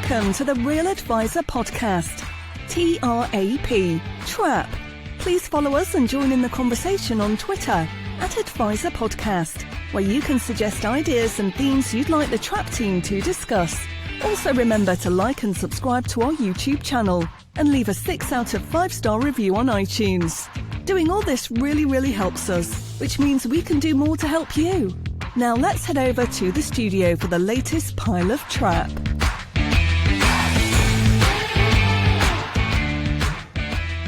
Welcome to the Real Advisor Podcast. TRAP. Trap. Please follow us and join in the conversation on Twitter @Advisor Podcast, where you can suggest ideas and themes you'd like the Trap team to discuss. Also remember to like and subscribe to our YouTube channel and leave a 6 out of 5-star review on iTunes. Doing all this really helps us, which means we can do more to help you. Now let's head over to the studio for the latest pile of Trap.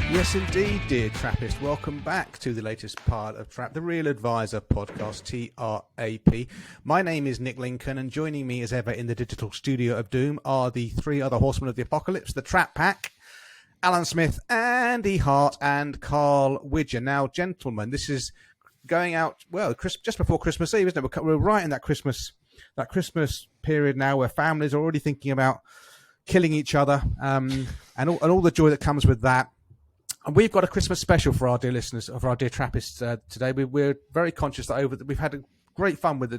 Yes, indeed, dear Trappist. Welcome back to the latest part of Trap, the Real Advisor Podcast, TRAP. My name is Nick Lincoln, and joining me as ever in the digital studio of doom are the three other horsemen of the apocalypse, the Trap Pack, Alan Smith, Andy Hart, and Carl Widger. Now, gentlemen, this is going out, well, just before Christmas Eve, isn't it? We're right in that Christmas period now where families are already thinking about killing each other, and all the joy that comes with that. And we've got a Christmas special for our dear listeners, for our dear Trappists today. We're very conscious that we've had a great fun with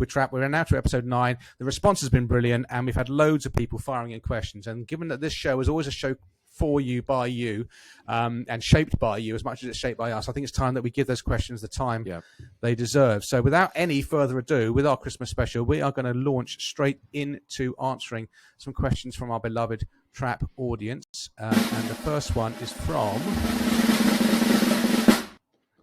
Trap. We're now to episode 9. The response has been brilliant, and we've had loads of people firing in questions. And given that this show is always a show for you, by you, and shaped by you as much as it's shaped by us, I think it's time that we give those questions the time they deserve. So without any further ado, with our Christmas special, we are going to launch straight into answering some questions from our beloved Trap audience. And the first one is from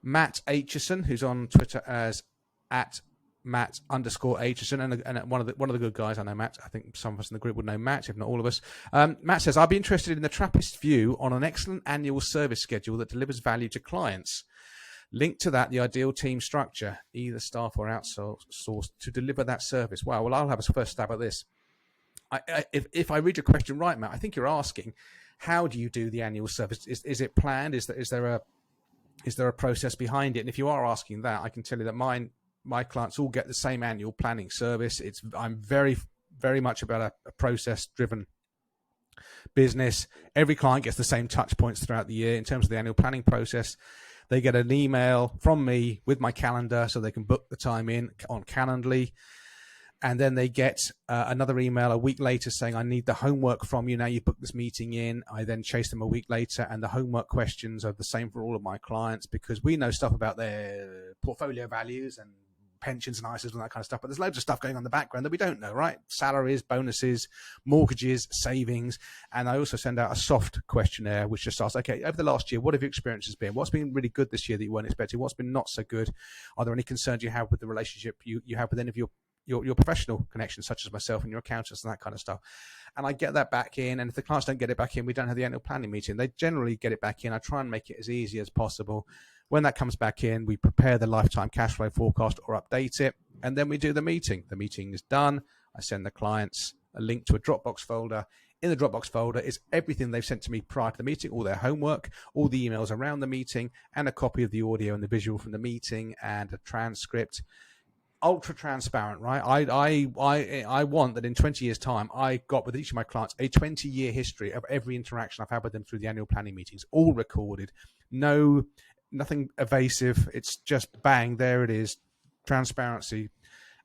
Matt Aitchison, who's on Twitter as @Matt_Aitchison, and one of the good guys. I know Matt. I think some of us in the group would know Matt, if not all of us. Matt says, I'd be interested in the Trappist view on an excellent annual service schedule that delivers value to clients. Linked to that, the ideal team structure, either staff or outsourced, to deliver that service. Wow. Well, I'll have a first stab at this. If I read your question right, Matt, I think you're asking, how do you do the annual service? Is it planned? Is there a process behind it? And if you are asking that, I can tell you that my clients all get the same annual planning service. I'm very, very much about a process-driven business. Every client gets the same touch points throughout the year in terms of the annual planning process. They get an email from me with my calendar so they can book the time in on Calendly. And then they get another email a week later saying, I need the homework from you. Now you booked this meeting in. I then chase them a week later, and the homework questions are the same for all of my clients because we know stuff about their portfolio values and pensions and ISAs and that kind of stuff. But there's loads of stuff going on in the background that we don't know, right? Salaries, bonuses, mortgages, savings. And I also send out a soft questionnaire, which just asks, okay, over the last year, what have your experiences been? What's been really good this year that you weren't expecting? What's been not so good? Are there any concerns you have with the relationship you have with any of your professional connections, such as myself and your accountants and that kind of stuff? And I get that back in. And if the clients don't get it back in, we don't have the annual planning meeting. They generally get it back in. I try and make it as easy as possible. When that comes back in, we prepare the lifetime cash flow forecast or update it. And then we do the meeting. The meeting is done. I send the clients a link to a Dropbox folder. In the Dropbox folder is everything they've sent to me prior to the meeting, all their homework, all the emails around the meeting, and a copy of the audio and the visual from the meeting and a transcript. Ultra transparent, right? I want that in 20 years' time, I got with each of my clients a 20-year history of every interaction I've had with them through the annual planning meetings, all recorded. Nothing evasive. It's just bang, there it is, transparency.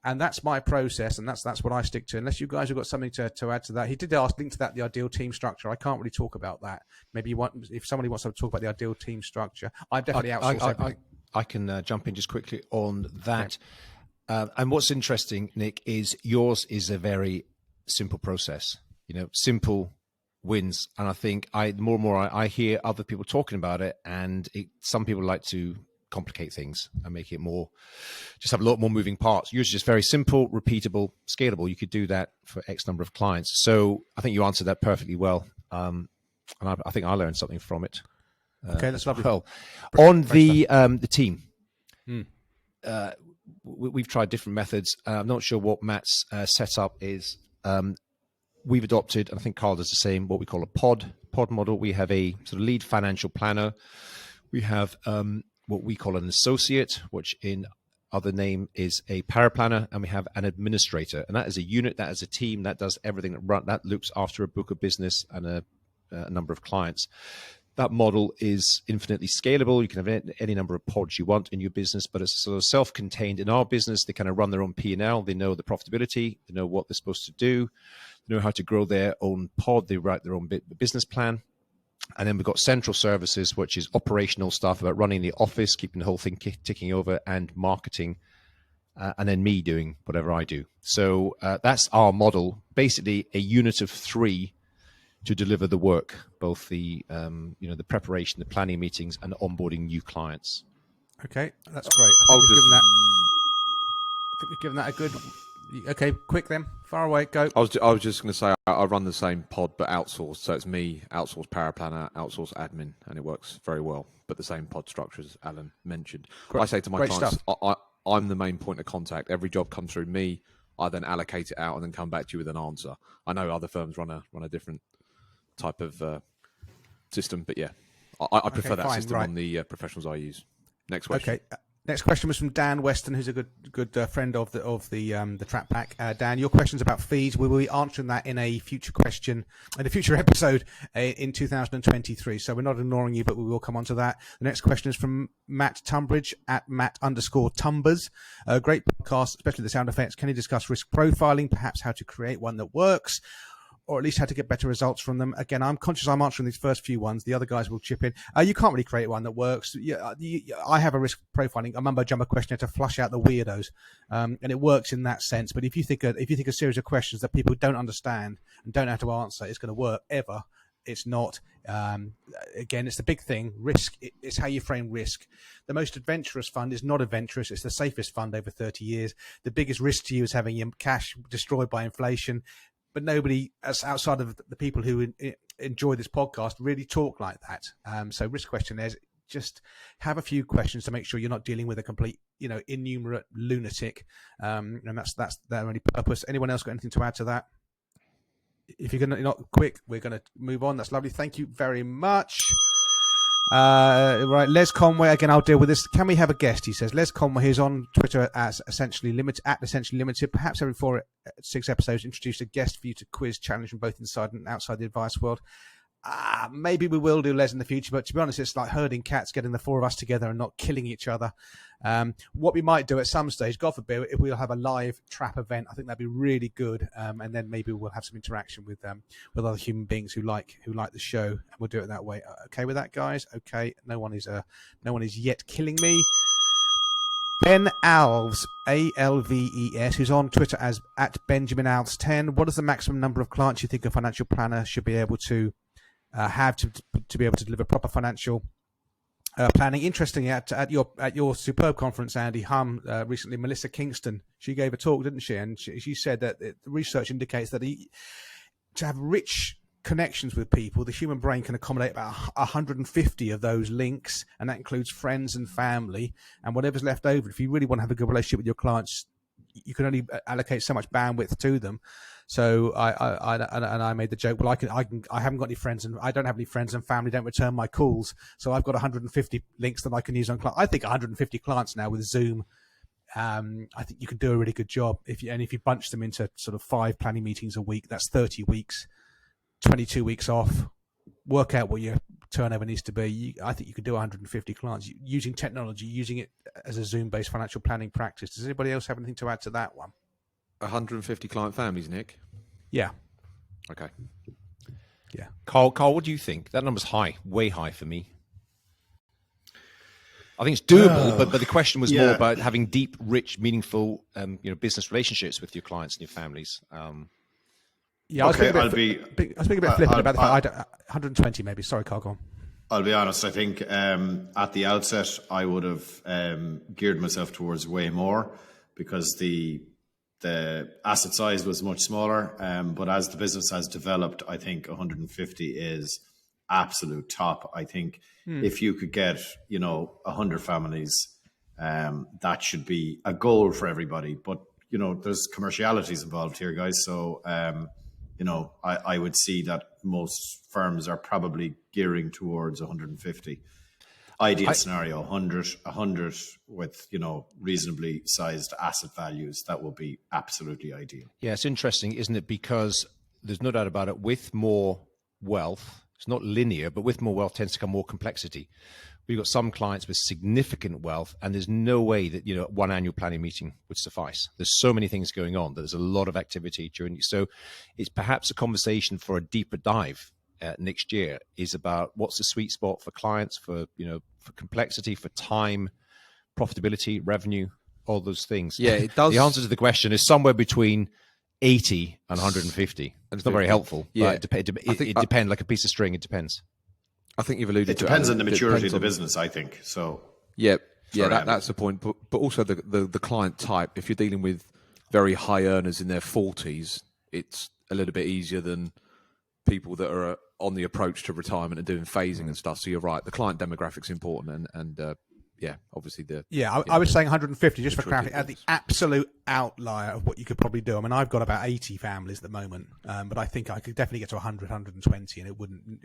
And that's my process, and that's what I stick to. Unless you guys have got something to add to that. He did ask, link to that, the ideal team structure. I can't really talk about that. Maybe if somebody wants to talk about the ideal team structure, I've definitely outsourced. I can jump in just quickly on that. Okay. And what's interesting, Nick, is yours is a very simple process. Simple wins. And I think the more and more I hear other people talking about it, and some people like to complicate things and make it just have a lot more moving parts. Yours is just very simple, repeatable, scalable. You could do that for X number of clients. So I think you answered that perfectly well. And I think I learned something from it. Okay, that's lovely. Well, on the team, we've tried different methods. I'm not sure what Matt's setup is. We've adopted, and I think Carl does the same, what we call a pod model. We have a sort of lead financial planner. We have what we call an associate, which in other name is a paraplanner, and we have an administrator. And that is a unit, that is a team that does everything that looks after a book of business and a number of clients. that model is infinitely scalable. You can have any number of pods you want in your business, but it's sort of self-contained. In our business, they kind of run their own P&L. They know the profitability. They know what they're supposed to do. They know how to grow their own pod. They write their own business plan. And then we've got central services, which is operational stuff about running the office, keeping the whole thing ticking over, and marketing. And then me doing whatever I do. So that's our model, basically a unit of 3 to deliver the work, both the the preparation, the planning meetings, and onboarding new clients. Okay, that's great. I think we've given that a good. Okay, quick then. Far away, go. I was just going to say I run the same pod but outsourced. So it's me, outsourced power planner, outsourced admin, and it works very well. But the same pod structure as Alan mentioned. Great, I say to my clients, stuff. I'm the main point of contact. Every job comes through me. I then allocate it out and then come back to you with an answer. I know other firms run a different type of system, but yeah, I prefer that system on the professionals I use. Next question. Okay. Next question was from Dan Weston, who's a good friend of the Trap Pack. Dan, your question's about fees. We will be answering that in a future question, in a future episode in 2023. So we're not ignoring you, but we will come on to that. The next question is from Matt Tunbridge at Matt_Tumbers. Great podcast, especially the sound effects. Can you discuss risk profiling, perhaps how to create one that works? Or at least how to get better results from them. Again, I'm conscious I'm answering these first few ones. The other guys will chip in. You can't really create one that works. I have a risk profiling, a mumbo jumbo questionnaire to flush out the weirdos, and it works in that sense. But if you think a series of questions that people don't understand and don't know how to answer, it's going to work ever. It's not. Again, it's the big thing. Risk. It's how you frame risk. The most adventurous fund is not adventurous. It's the safest fund over 30 years. The biggest risk to you is having your cash destroyed by inflation. But nobody outside of the people who enjoy this podcast really talk like that. So risk questionnaires, just have a few questions to make sure you're not dealing with a complete, innumerate lunatic. And that's their only purpose. Anyone else got anything to add to that? If you're not quick, we're going to move on. That's lovely. Thank you very much. Right, Les Conway, again, I'll deal with this. Can we have a guest? He says. Les Conway, who's on Twitter as Essentially Limited, perhaps every 4-6 episodes, introduce a guest for you to quiz, challenge from both inside and outside the advice world. Maybe we will do Les in the future, but to be honest, it's like herding cats, getting the 4 of us together and not killing each other. What we might do at some stage, God forbid, if we'll have a live trap event, I think that'd be really good. And then maybe we'll have some interaction with other human beings who like the show, and we'll do it that way. Okay with that, guys? Okay. No one is yet killing me. Ben Alves, Alves, who's on Twitter as at Benjamin Alves 10. What is the maximum number of clients you think a financial planner should be able to have to be able to deliver proper financial planning? Interestingly, at your superb conference, Andy Hum, recently, Melissa Kingston, she gave a talk, didn't she? And she said that the research indicates that to have rich connections with people, the human brain can accommodate about 150 of those links, and that includes friends and family and whatever's left over. If you really want to have a good relationship with your clients, you can only allocate so much bandwidth to them. So I made the joke. Well, I haven't got any friends, and I don't have any friends, and family don't return my calls. So I've got 150 links that I can use on clients. I think 150 clients now with Zoom. I think you can do a really good job if you bunch them into sort of 5 planning meetings a week. That's 30 weeks, 22 weeks off. Work out what your turnover needs to be. I think you could do 150 clients using technology, using it as a Zoom-based financial planning practice. Does anybody else have anything to add to that one? 150 client families, Nick? Yeah. Okay. Yeah. Carl, what do you think? That number's high, way high for me. I think it's doable, but the question was more about having deep, rich, meaningful, business relationships with your clients and your families. Yeah, okay, I was being a bit flippant about the fact 120 maybe. Sorry, Carl, go on. I'll be honest. I think at the outset, I would have geared myself towards way more because the asset size was much smaller. But as the business has developed, I think 150 is absolute top. I think if you could get 100 families, that should be a goal for everybody. But there's commercialities involved here, guys. So I would see that most firms are probably gearing towards 150. Ideal scenario, 100 with, reasonably sized asset values. That will be absolutely ideal. Yeah, it's interesting, isn't it? Because there's no doubt about it, with more wealth, It's not linear, but with more wealth tends to come more complexity. We've got some clients with significant wealth, and there's no way that, you know, one annual planning meeting would suffice. There's so many things going on. There's a lot of activity during. So it's perhaps a conversation for a deeper dive next year is about what's the sweet spot for clients, for, you know, for complexity, for time, profitability, revenue, all those things. Yeah, it does. The answer to the question is somewhere between 80 and 150. It's not very helpful. Yeah, but it depends, like a piece of string. It depends. I think you've alluded It to depends it. on the maturity of the business, I think. So Yeah, Sorry, that's the point. But also the client type. If you're dealing with very high earners in their 40s, it's a little bit easier than people that are on the approach to retirement and doing phasing and stuff. So you're right. The client demographic's important, and yeah, obviously I was saying 150 just for clarity, at the business. absolute outlier of what you could probably do. I mean, I've got about 80 families at the moment, but I think I could definitely get to 100, 120, and it wouldn't.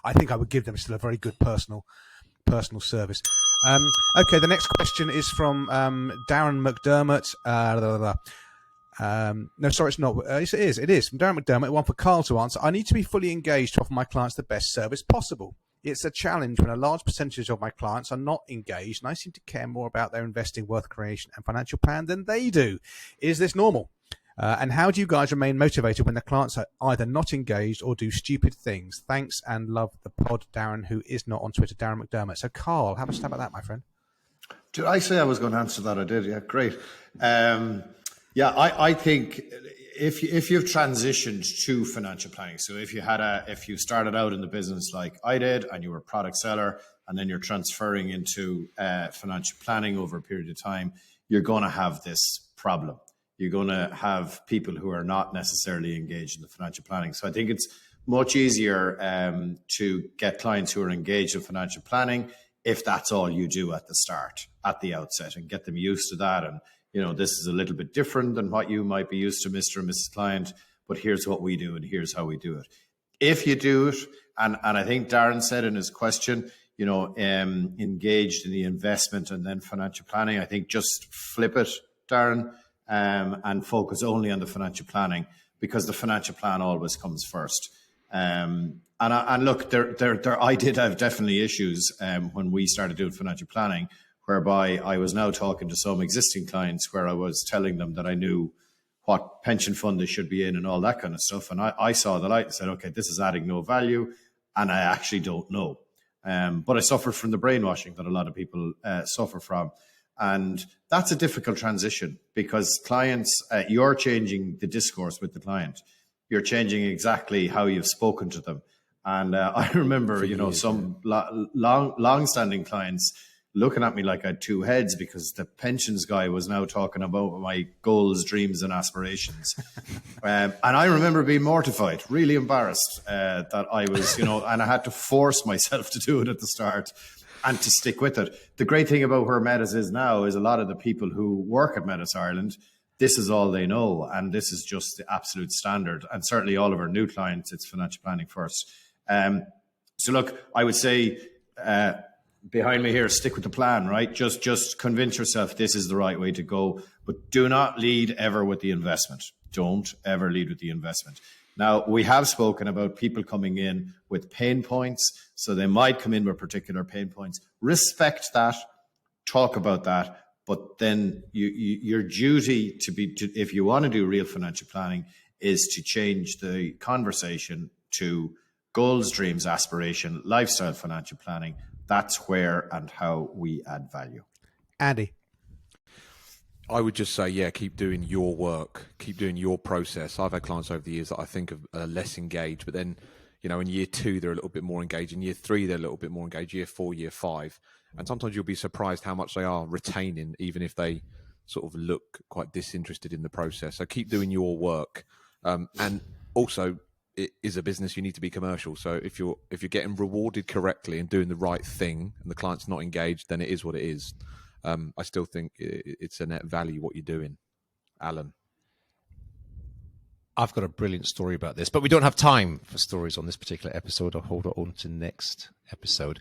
I think I would give them still a very good personal service. Okay, the next question is from Darren McDermott. No, sorry, it's not. It is from Darren McDermott. One for Carl to answer. I need to be fully engaged to offer my clients the best service possible. It's a challenge when a large percentage of my clients are not engaged, and I seem to care more about their investing, wealth creation, and financial plan than they do. Is this normal? And how do you guys remain motivated when the clients are either not engaged or do stupid things? Thanks and love the pod, Darren, who is not on Twitter, Darren McDermott. So, Carl, have a stab at that, my friend. did I say I was going to answer that? I did. Yeah, great. I think if you've transitioned to financial planning, so if you started out in the business like I did and you were a product seller, and then you're transferring into financial planning over a period of time, you're going to have this problem. You're going to have people who are not necessarily engaged in the financial planning. So I think it's much easier to get clients who are engaged in financial planning if that's all you do at the start, at the outset, and get them used to that. And you know, this is a little bit different than what you might be used to, Mr. and Mrs. Client, but here's what we do and here's how we do it. If you do it, and I think Darren said in his question, you know, engaged in the investment and then financial planning, I think just flip it, Darren, and focus only on the financial planning, because the financial plan always comes first. And look, I did have definitely issues when we started doing financial planning, whereby I was now talking to some existing clients where I was telling them that I knew what pension fund they should be in and all that kind of stuff. And I saw the light and said, okay, this is adding no value, and I actually don't know. But I suffered from the brainwashing that a lot of people suffer from. And that's a difficult transition, because clients, you're changing the discourse with the client. You're changing exactly how you've spoken to them. And I remember, you know, some long-standing clients looking at me like I had two heads, because the pensions guy was now talking about my goals, dreams, and aspirations. And I remember being mortified, really embarrassed that I was, you know, and I had to force myself to do it at the start and to stick with it. The great thing about where Metis is now is a lot of the people who work at Metis Ireland, this is all they know, and this is just the absolute standard. And certainly all of our new clients, it's financial planning first. So look, I would say behind me here, stick with the plan, right? Just convince yourself this is the right way to go, but do not lead ever with the investment. Don't ever lead with the investment. Now, we have spoken about people coming in with pain points, so they might come in with particular pain points. Respect that, talk about that, but then your duty if you want to do real financial planning, is to change the conversation to goals, dreams, aspiration, lifestyle financial planning. That's where and how we add value. Andy. I would just say, yeah, keep doing your work, keep doing your process. I've had clients over the years that I think are less engaged, but then, you know, in year 2, they're a little bit more engaged. In year 3, they're a little bit more engaged. Year 4, year 5. And sometimes you'll be surprised how much they are retaining, even if they sort of look quite disinterested in the process. So keep doing your work. And also, it is a business, you need to be commercial. So if you're getting rewarded correctly and doing the right thing and the client's not engaged, then it is what it is. I still think it's a net value what you're doing. Alan. I've got a brilliant story about this, but we don't have time for stories on this particular episode. I'll hold it on to next episode.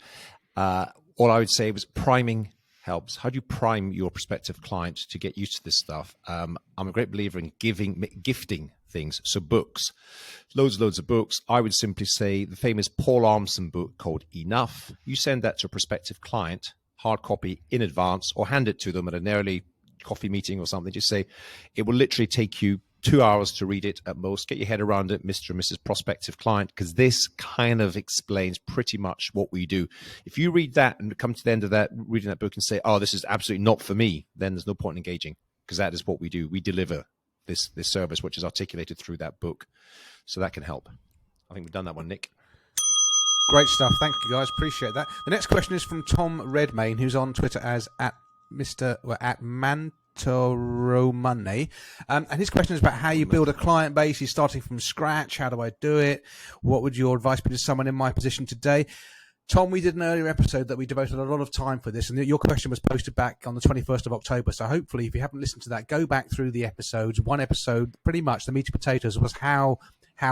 All I would say was priming helps. How do you prime your prospective client to get used to this stuff? I'm a great believer in gifting things. So books, loads of books. I would simply say the famous Paul Armstrong book called Enough. You send that to a prospective client, hard copy in advance, or hand it to them at an early coffee meeting or something. Just say, it will literally take you 2 hours to read it at most. Get your head around it, Mr. and Mrs. Prospective Client, because this kind of explains pretty much what we do. If you read that and come to the end of that, reading that book and say, oh, this is absolutely not for me, then there's no point in engaging, because that is what we do. We deliver this service, which is articulated through that book. So that can help. I think we've done that one, Nick. Great stuff. Thank you, guys. Appreciate that. The next question is from Tom Redmayne, who's on Twitter as at Mantoromane. And his question is about how you build a client base. He's starting from scratch. How do I do it? What would your advice be to someone in my position today? Tom, we did an earlier episode that we devoted a lot of time for this, and your question was posted back on the 21st of October. So hopefully, if you haven't listened to that, go back through the episodes. One episode, pretty much the meat and potatoes, was how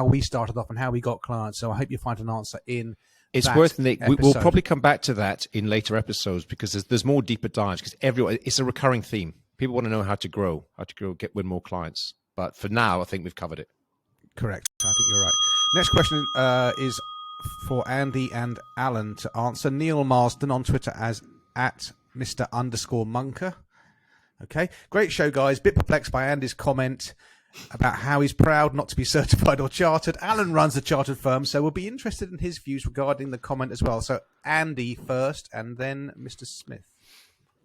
we started off and how we got clients. So I hope you find an answer in It's that worth, Nick. We'll episode. probably come back to that in later episodes, because there's more deeper dives, because it's a recurring theme. People want to know how to grow, win more clients. But for now, I think we've covered it. Correct. I think you're right. Next question is for Andy and Alan to answer. Neil Marsden on Twitter as at Mr_Munker. Okay. Great show, guys. Bit perplexed by Andy's comment about how he's proud not to be certified or chartered. Alan runs a chartered firm, so we'll be interested in his views regarding the comment as well. So Andy first, and then Mr. Smith.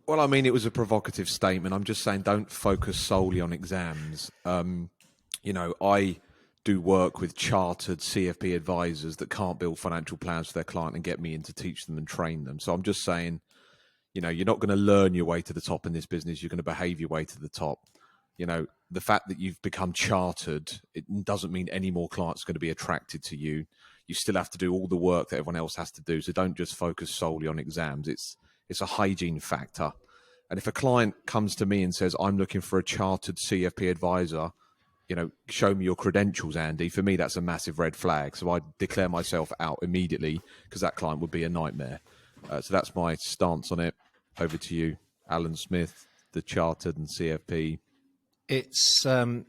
Well, I mean, it was a provocative statement. I'm just saying, don't focus solely on exams. I do work with chartered CFP advisors that can't build financial plans for their client and get me in to teach them and train them. So I'm just saying, you're not going to learn your way to the top in this business. You're going to behave your way to the top. The fact that you've become chartered, it doesn't mean any more clients are going to be attracted to you. You still have to do all the work that everyone else has to do. So don't just focus solely on exams. It's a hygiene factor. And if a client comes to me and says, I'm looking for a chartered CFP advisor, show me your credentials, Andy. For me, that's a massive red flag. So I declare myself out immediately, because that client would be a nightmare. So that's my stance on it. Over to you, Alan Smith, the chartered and CFP. It's you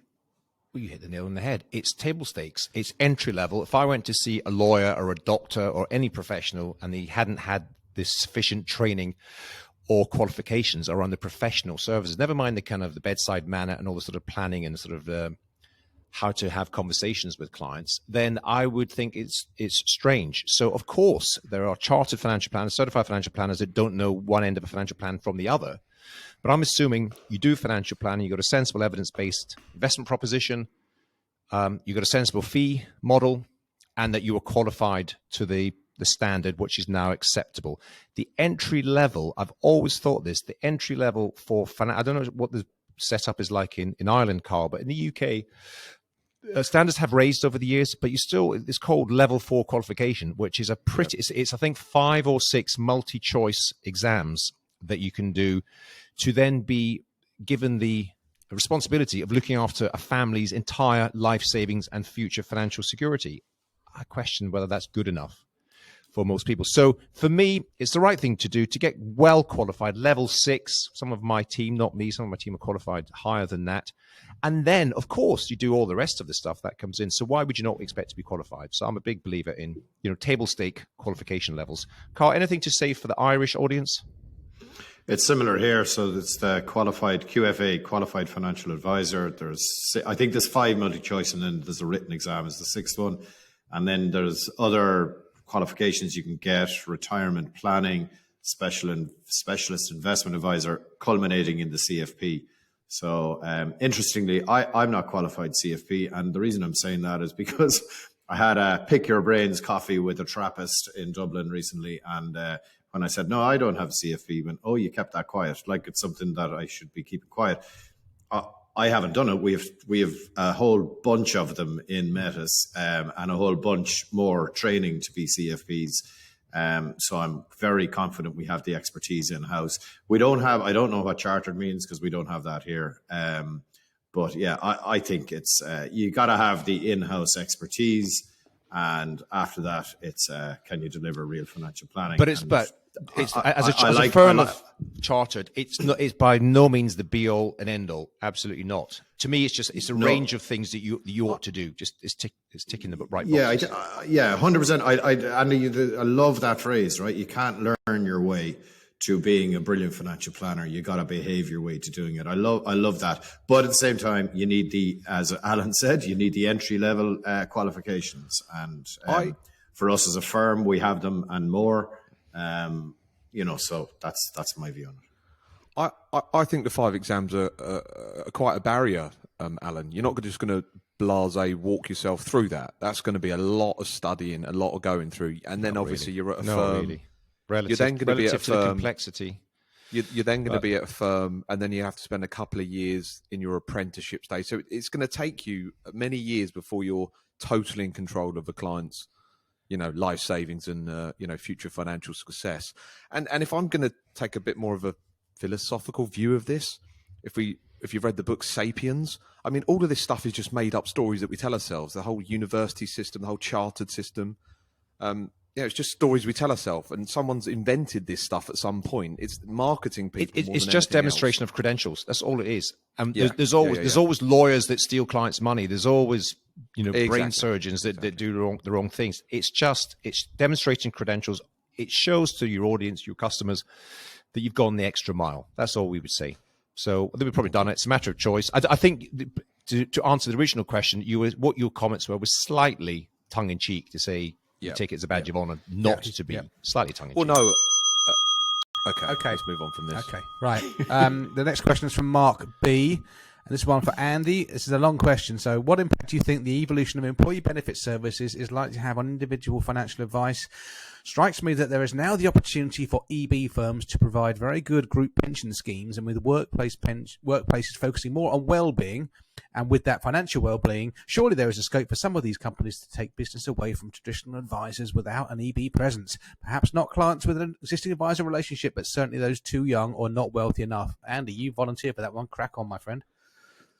hit the nail on the head. It's table stakes. It's entry level. If I went to see a lawyer or a doctor or any professional and he hadn't had this sufficient training or qualifications around the professional services, never mind the kind of the bedside manner and all the sort of planning and sort of how to have conversations with clients, then I would think it's strange. So of course there are chartered financial planners, certified financial planners that don't know one end of a financial plan from the other. But I'm assuming you do financial planning, you've got a sensible evidence-based investment proposition, you've got a sensible fee model, and that you are qualified to the standard, which is now acceptable. The entry level, I've always thought this, the entry level for, I don't know what the setup is like in Ireland, Carl, but in the UK, standards have raised over the years, but it's called level 4 qualification, which is it's I think 5 or 6 multi-choice exams that you can do to then be given the responsibility of looking after a family's entire life savings and future financial security. I question whether that's good enough for most people. So for me, it's the right thing to do to get well qualified, level 6. Some of my team, not me, some of my team are qualified higher than that. And then, of course, you do all the rest of the stuff that comes in. So why would you not expect to be qualified? So I'm a big believer in, table stake qualification levels. Carl, anything to say for the Irish audience? It's similar here. So it's the qualified QFA, qualified financial advisor. I think there's 5 multi-choice, and then there's a written exam is the 6th one. And then there's other qualifications you can get: retirement planning, specialist investment advisor, culminating in the CFP. So interestingly, I'm not qualified CFP. And the reason I'm saying that is because I had a pick your brains coffee with a Trappist in Dublin recently. And when I said, no, I don't have CFP, he went, oh, you kept that quiet. Like it's something that I should be keeping quiet. I haven't done it. We have a whole bunch of them in Metis, and a whole bunch more training to be CFPs. So I'm very confident we have the expertise in house. I don't know what chartered means because we don't have that here. But yeah, I think it's you got to have the in-house expertise, and after that, it's can you deliver real financial planning? But It's as a firm of chartered. It's by no means the be all and end all. Absolutely not. To me, it's a range of things that you ought to do. Just it's ticking the right boxes. Yeah, 100%. I love that phrase. Right, you can't learn your way to being a brilliant financial planner. You got to behave your way to doing it. I love that. But at the same time, you need as Alan said, you need the entry level qualifications. And for us as a firm, we have them and more. So that's my view on it. I think the 5 exams are quite a barrier, Alan. You're not just going to blasé walk yourself through that. That's going to be a lot of studying, a lot of going through, and then obviously you're at a firm. Really. You're then going to be at a to the firm. Complexity. You're then going to be at a firm, and then you have to spend a couple of years in your apprenticeship stage. So it's going to take you many years before you're totally in control of the client's, life savings and future financial success. And if I'm going to take a bit more of a philosophical view of this, if you've read the book Sapiens, I mean, all of this stuff is just made up stories that we tell ourselves. The whole university system, the whole chartered system. It's just stories we tell ourselves, and someone's invented this stuff at some point. It's marketing people. It's just demonstration of credentials. That's all it is. And there's always lawyers that steal clients' money. There's always brain surgeons that do the wrong things. It's demonstrating credentials. It shows to your audience, your customers, that you've gone the extra mile. That's all we would say. So I think we've probably done it. It's a matter of choice. I think to answer the original question, what your comments were was slightly tongue in cheek to say. You take it as a badge of honor not to be slightly tongue-in-cheek. Well, no. Okay. Let's move on from this. Okay, right. The next question is from Mark B. And this is one for Andy. This is a long question. So what impact do you think the evolution of employee benefit services is likely to have on individual financial advice? Strikes me that there is now the opportunity for EB firms to provide very good group pension schemes, and with workplaces focusing more on well-being, and with that financial well-being, surely there is a scope for some of these companies to take business away from traditional advisors without an EB presence. Perhaps not clients with an existing advisor relationship, but certainly those too young or not wealthy enough. Andy, you volunteer for that one. Crack on, my friend.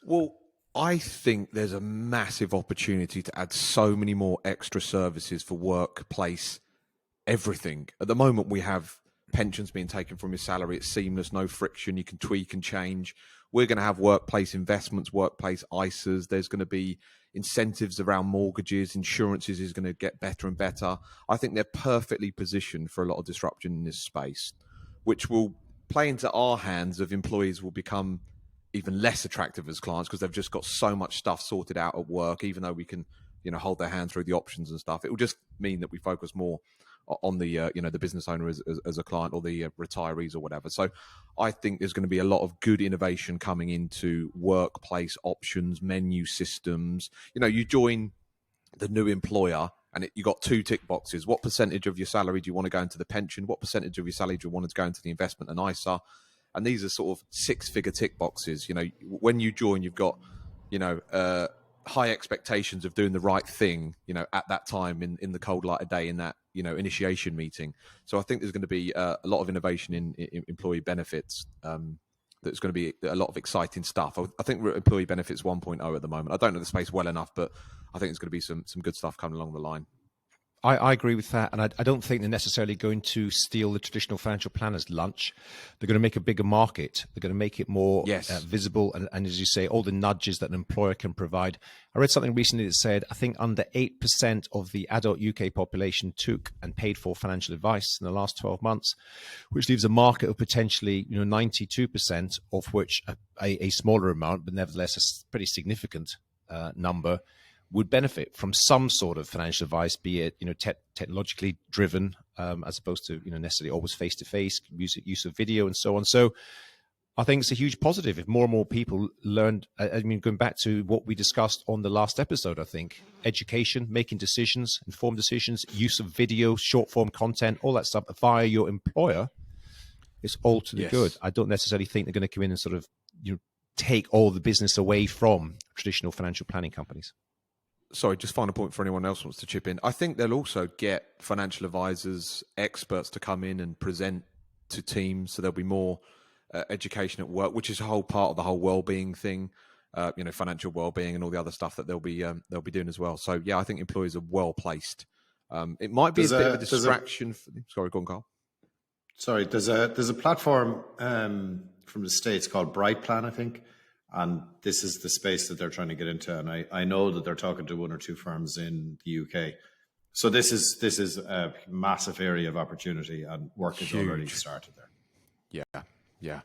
Well, I think there's a massive opportunity to add so many more extra services for workplace everything. At the moment, we have pensions being taken from your salary. It's seamless, no friction. You can tweak and change. We're going to have workplace investments, workplace ISAs. There's going to be incentives around mortgages. Insurances is going to get better and better. I think they're perfectly positioned for a lot of disruption in this space, which will play into our hands of employees will become even less attractive as clients because they've just got so much stuff sorted out at work, even though we can, hold their hand through the options and stuff. It will just mean that we focus more on the the business owner as a client or the retirees or whatever. So I think there's going to be a lot of good innovation coming into workplace options, menu systems. You join the new employer and you got 2 tick boxes. What percentage of your salary do you want to go into the pension? What percentage of your salary do you want to go into the investment and ISA? And these are sort of 6-figure tick boxes. When you join, you've got high expectations of doing the right thing, at that time in the cold light of day in that, initiation meeting. So I think there's going to be a lot of innovation in employee benefits. There's going to be a lot of exciting stuff. I think we're at employee benefits 1.0 at the moment. I don't know the space well enough, but I think there's going to be some good stuff coming along the line. I agree with that, and I don't think they're necessarily going to steal the traditional financial planner's lunch. They're going to make a bigger market. They're going to make it more visible, and as you say, all the nudges that an employer can provide. I read something recently that said, I think under 8% of the adult UK population took and paid for financial advice in the last 12 months, which leaves a market of potentially 92%, of which a smaller amount, but nevertheless a pretty significant number, would benefit from some sort of financial advice, be it technologically driven, as opposed to necessarily always face to face, use of video and so on. So I think it's a huge positive if more and more people learned. Going back to what we discussed on the last episode, I think education, making decisions, informed decisions, use of video, short form content, all that stuff via your employer is all to the good. I don't necessarily think they're going to come in and sort of take all the business away from traditional financial planning companies. Sorry, just final point for anyone else who wants to chip in. I think they'll also get financial advisors, experts to come in and present to teams. So there'll be more education at work, which is a whole part of the whole well-being thing, financial well-being and all the other stuff that they'll be doing as well. So yeah, I think employees are well placed. It might be a bit of a distraction. Sorry, go on, Carl. Sorry, there's a platform from the States called Brightplan, I think, and this is the space that they're trying to get into. And I know that they're talking to one or two firms in the UK. So this is a massive area of opportunity, and work has already started there. Yeah.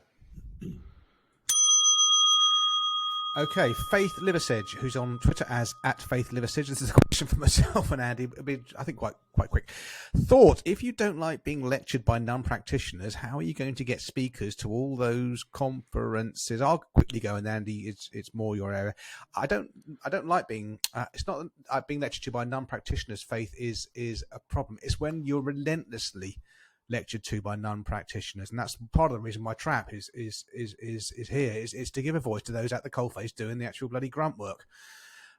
Okay, Faith Liversedge, who's on Twitter as @FaithLiversedge. This is a question for myself and Andy. It'll be, I think, quite quick. Thought: if you don't like being lectured by non-practitioners, how are you going to get speakers to all those conferences? I'll quickly go, and Andy, it's more your area. I don't like being. It's not being lectured to by non-practitioners. Faith is a problem. It's when you're relentlessly lectured to by non-practitioners, and that's part of the reason why Trap is here, is to give a voice to those at the coalface doing the actual bloody grunt work.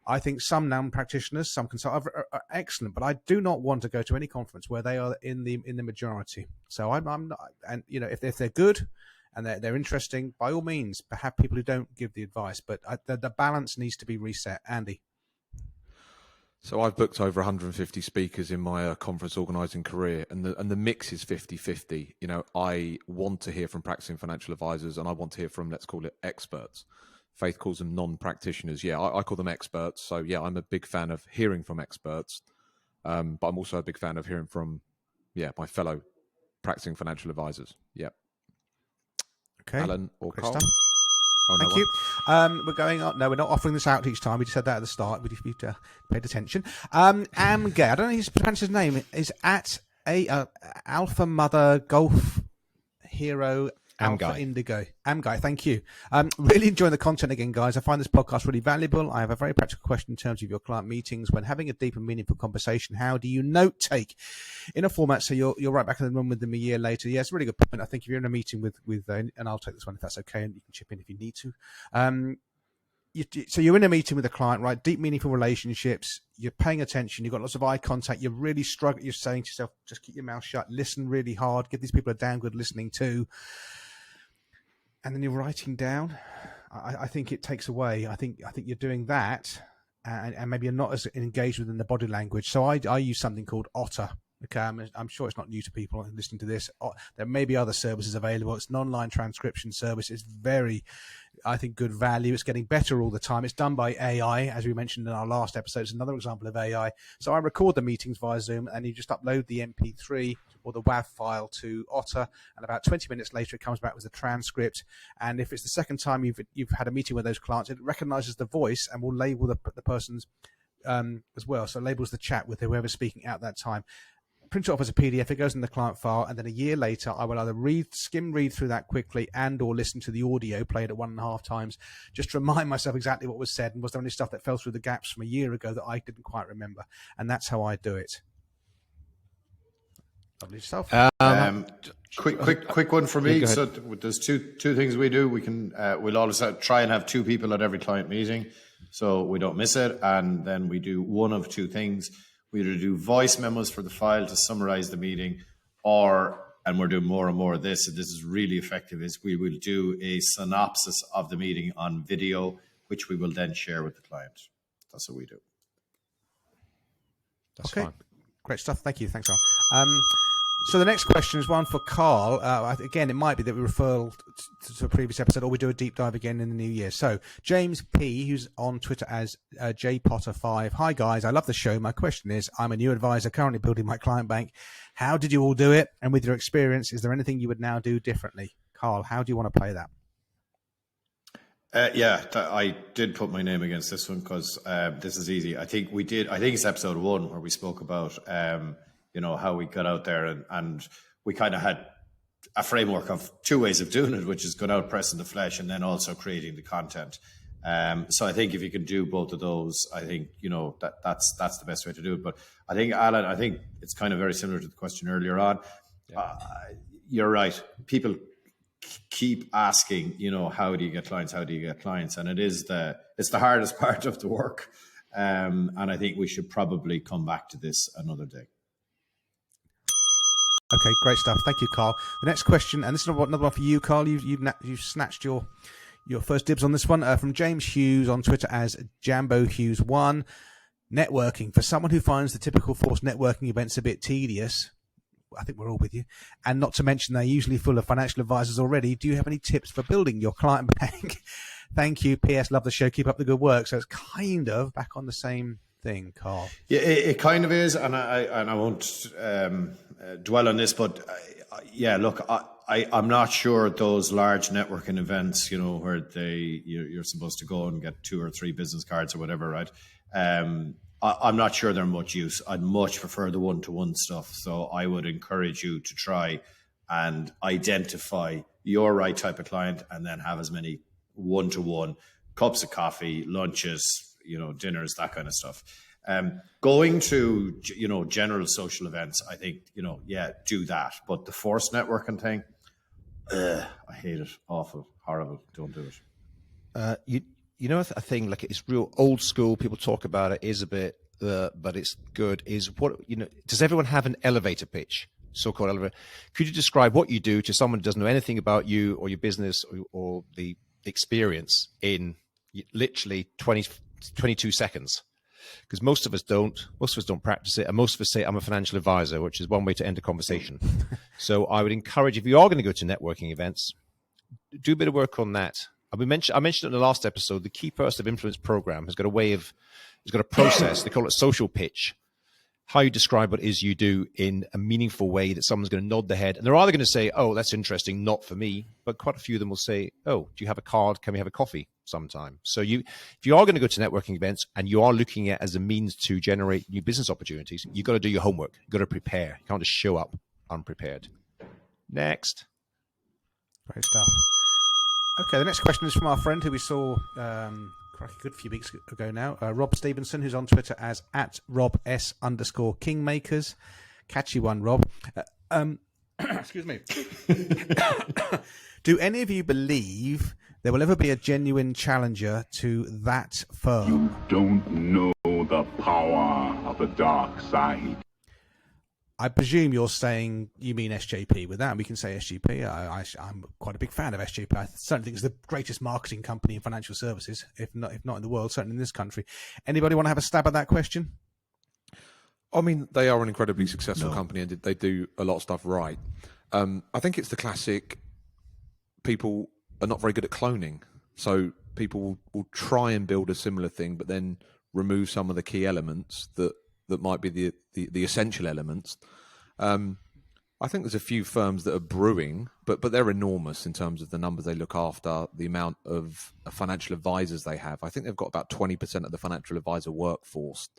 I think some non-practitioners, some consultants are excellent, but I do not want to go to any conference where they are in the majority. So I'm not, and if they're good and they're interesting, by all means, have people who don't give the advice, but the balance needs to be reset. Andy. So I've booked over 150 speakers in my conference organising career, and the mix is 50-50. I want to hear from practicing financial advisors, and I want to hear from, let's call it, experts. Faith calls them non-practitioners. Yeah, I call them experts. So yeah, I'm a big fan of hearing from experts, but I'm also a big fan of hearing from, my fellow practicing financial advisors. Yeah. Okay. Alan or Great Carl? stuff. Oh, Thank no you. We're going on. No, we're not offering this out each time. We just said that at the start. If you'd paid attention. Amgay, I don't know his pronounce his name. Is at Alpha Mother Golf Hero Alpha Amgay. Indigo. Amgay, thank you. Really enjoying the content again, guys. I find this podcast really valuable. I have a very practical question in terms of your client meetings. When having a deep and meaningful conversation, how do you note take in a format so you're right back in the room with them a year later? Yeah, it's a really good point. I think if you're in a meeting with and I'll take this one if that's okay, and you can chip in if you need to. So you're in a meeting with a client, right? Deep, meaningful relationships. You're paying attention. You've got lots of eye contact. You're really struggling. You're saying to yourself, just keep your mouth shut. Listen really hard. Give these people a damn good listening to. And then you're writing down. I think it takes away. I think you're doing that, and maybe you're not as engaged within the body language. So I use something called Otter. Okay, I'm sure it's not new to people listening to this. There may be other services available. It's an online transcription service. It's very, I think, good value. It's getting better all the time. It's done by AI, as we mentioned in our last episode. It's another example of AI. So I record the meetings via Zoom, and you just upload the MP3 or the WAV file to Otter, and about 20 minutes later, it comes back with a transcript. And if it's the second time you've had a meeting with those clients, it recognizes the voice and will label the person's as well. So it labels the chat with whoever's speaking at that time. Print it off as a PDF, it goes in the client file, and then a year later I will either skim read through that quickly and or listen to the audio played at 1.5 times just to remind myself exactly what was said and was there any stuff that fell through the gaps from a year ago that I didn't quite remember. And that's how I do it. Lovely stuff. Quick one for me. So there's two things we do. We can we'll always try and have 2 people at every client meeting so we don't miss it, and then we do one of 2 things. We either do voice memos for the file to summarize the meeting, and we're doing more and more of this, and this is really effective, is we will do a synopsis of the meeting on video, which we will then share with the client. That's what we do. That's okay. Fine. Great stuff. Thank you. Thanks, Carl. So the next question is one for Carl. Again, it might be that we refer to a previous episode or we do a deep dive again in the new year. So James P., who's on Twitter as jpotter5. Hi, guys. I love the show. My question is, I'm a new advisor currently building my client bank. How did you all do it? And with your experience, is there anything you would now do differently? Carl, how do you want to play that? I did put my name against this one because this is easy. I think it's episode 1 where we spoke about how we got out there and we kind of had a framework of 2 ways of doing it, which is going out, pressing the flesh, and then also creating the content. So I think if you can do both of those, I think, that's the best way to do it. But I think, Alan, it's kind of very similar to the question earlier on. Yeah. You're right. People keep asking, how do you get clients? How do you get clients? And it's the hardest part of the work. And I think we should probably come back to this another day. Okay, great stuff. Thank you, Carl. The next question, and this is another one for you, Carl. You've snatched your first dibs on this one from James Hughes on Twitter as Jambo Hughes 1. Networking. For someone who finds the typical forced networking events a bit tedious, I think we're all with you. And not to mention they're usually full of financial advisors already. Do you have any tips for building your client bank? Thank you. P.S. Love the show. Keep up the good work. So it's kind of back on the same thing, Carl. Yeah, it kind of is, and I won't dwell on this, but look, I'm not sure those large networking events, where you're supposed to go and get 2 or 3 business cards or whatever, right? I'm not sure they're much use. I'd much prefer the one-to-one stuff. So I would encourage you to try and identify your right type of client, and then have as many one-to-one cups of coffee, lunches, dinners, that kind of stuff. Going to, general social events, I think, do that. But the forced networking thing, I hate it. Awful, horrible. Don't do it. A thing like it's real old school. People talk about it, is a bit, but it's good. Is what, does everyone have an elevator pitch? So-called elevator. Could you describe what you do to someone who doesn't know anything about you or your business or the experience in literally 22 seconds? Because most of us don't practice it, and most of us say I'm a financial advisor, which is one way to end a conversation. So I would encourage, if you are going to go to networking events, do a bit of work on that. I mentioned it in the last episode. The Key Person of Influence program has got a process. They call it social pitch. How you describe what it is you do in a meaningful way that someone's going to nod their head. And they're either going to say, oh, that's interesting, not for me. But quite a few of them will say, oh, do you have a card? Can we have a coffee sometime? So if you are going to go to networking events and you are looking at as a means to generate new business opportunities, you've got to do your homework. You've got to prepare. You can't just show up unprepared. Next. Great stuff. Okay, the next question is from our friend who we saw a good few weeks ago now, Rob Stevenson, who's on Twitter as @RobS_Kingmakers. Catchy one, Rob. Excuse me. Do any of you believe there will ever be a genuine challenger to that firm? You don't know the power of the dark side. I presume you're saying you mean SJP with that. We can say SJP. I'm quite a big fan of SJP. I certainly think it's the greatest marketing company in financial services, if not in the world, certainly in this country. Anybody want to have a stab at that question? I mean, they are an incredibly successful company, and they do a lot of stuff right. I think it's the classic, people are not very good at cloning. So people will try and build a similar thing, but then remove some of the key elements that might be the essential elements. I think there's a few firms that are brewing, but they're enormous in terms of the numbers they look after, the amount of financial advisors they have. I think they've got about 20% of the financial advisor workforce.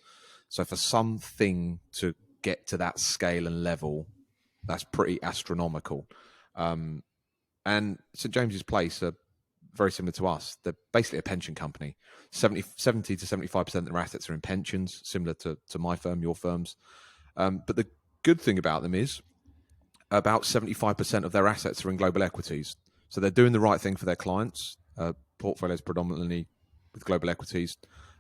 So for something to get to that scale and level, that's pretty astronomical. And St. James's Place are very similar to us. They're basically a pension company. 70 to 75% of their assets are in pensions, similar to my firm, your firms. But the good thing about them is about 75% of their assets are in global equities. So they're doing the right thing for their clients. Portfolios predominantly with global equities.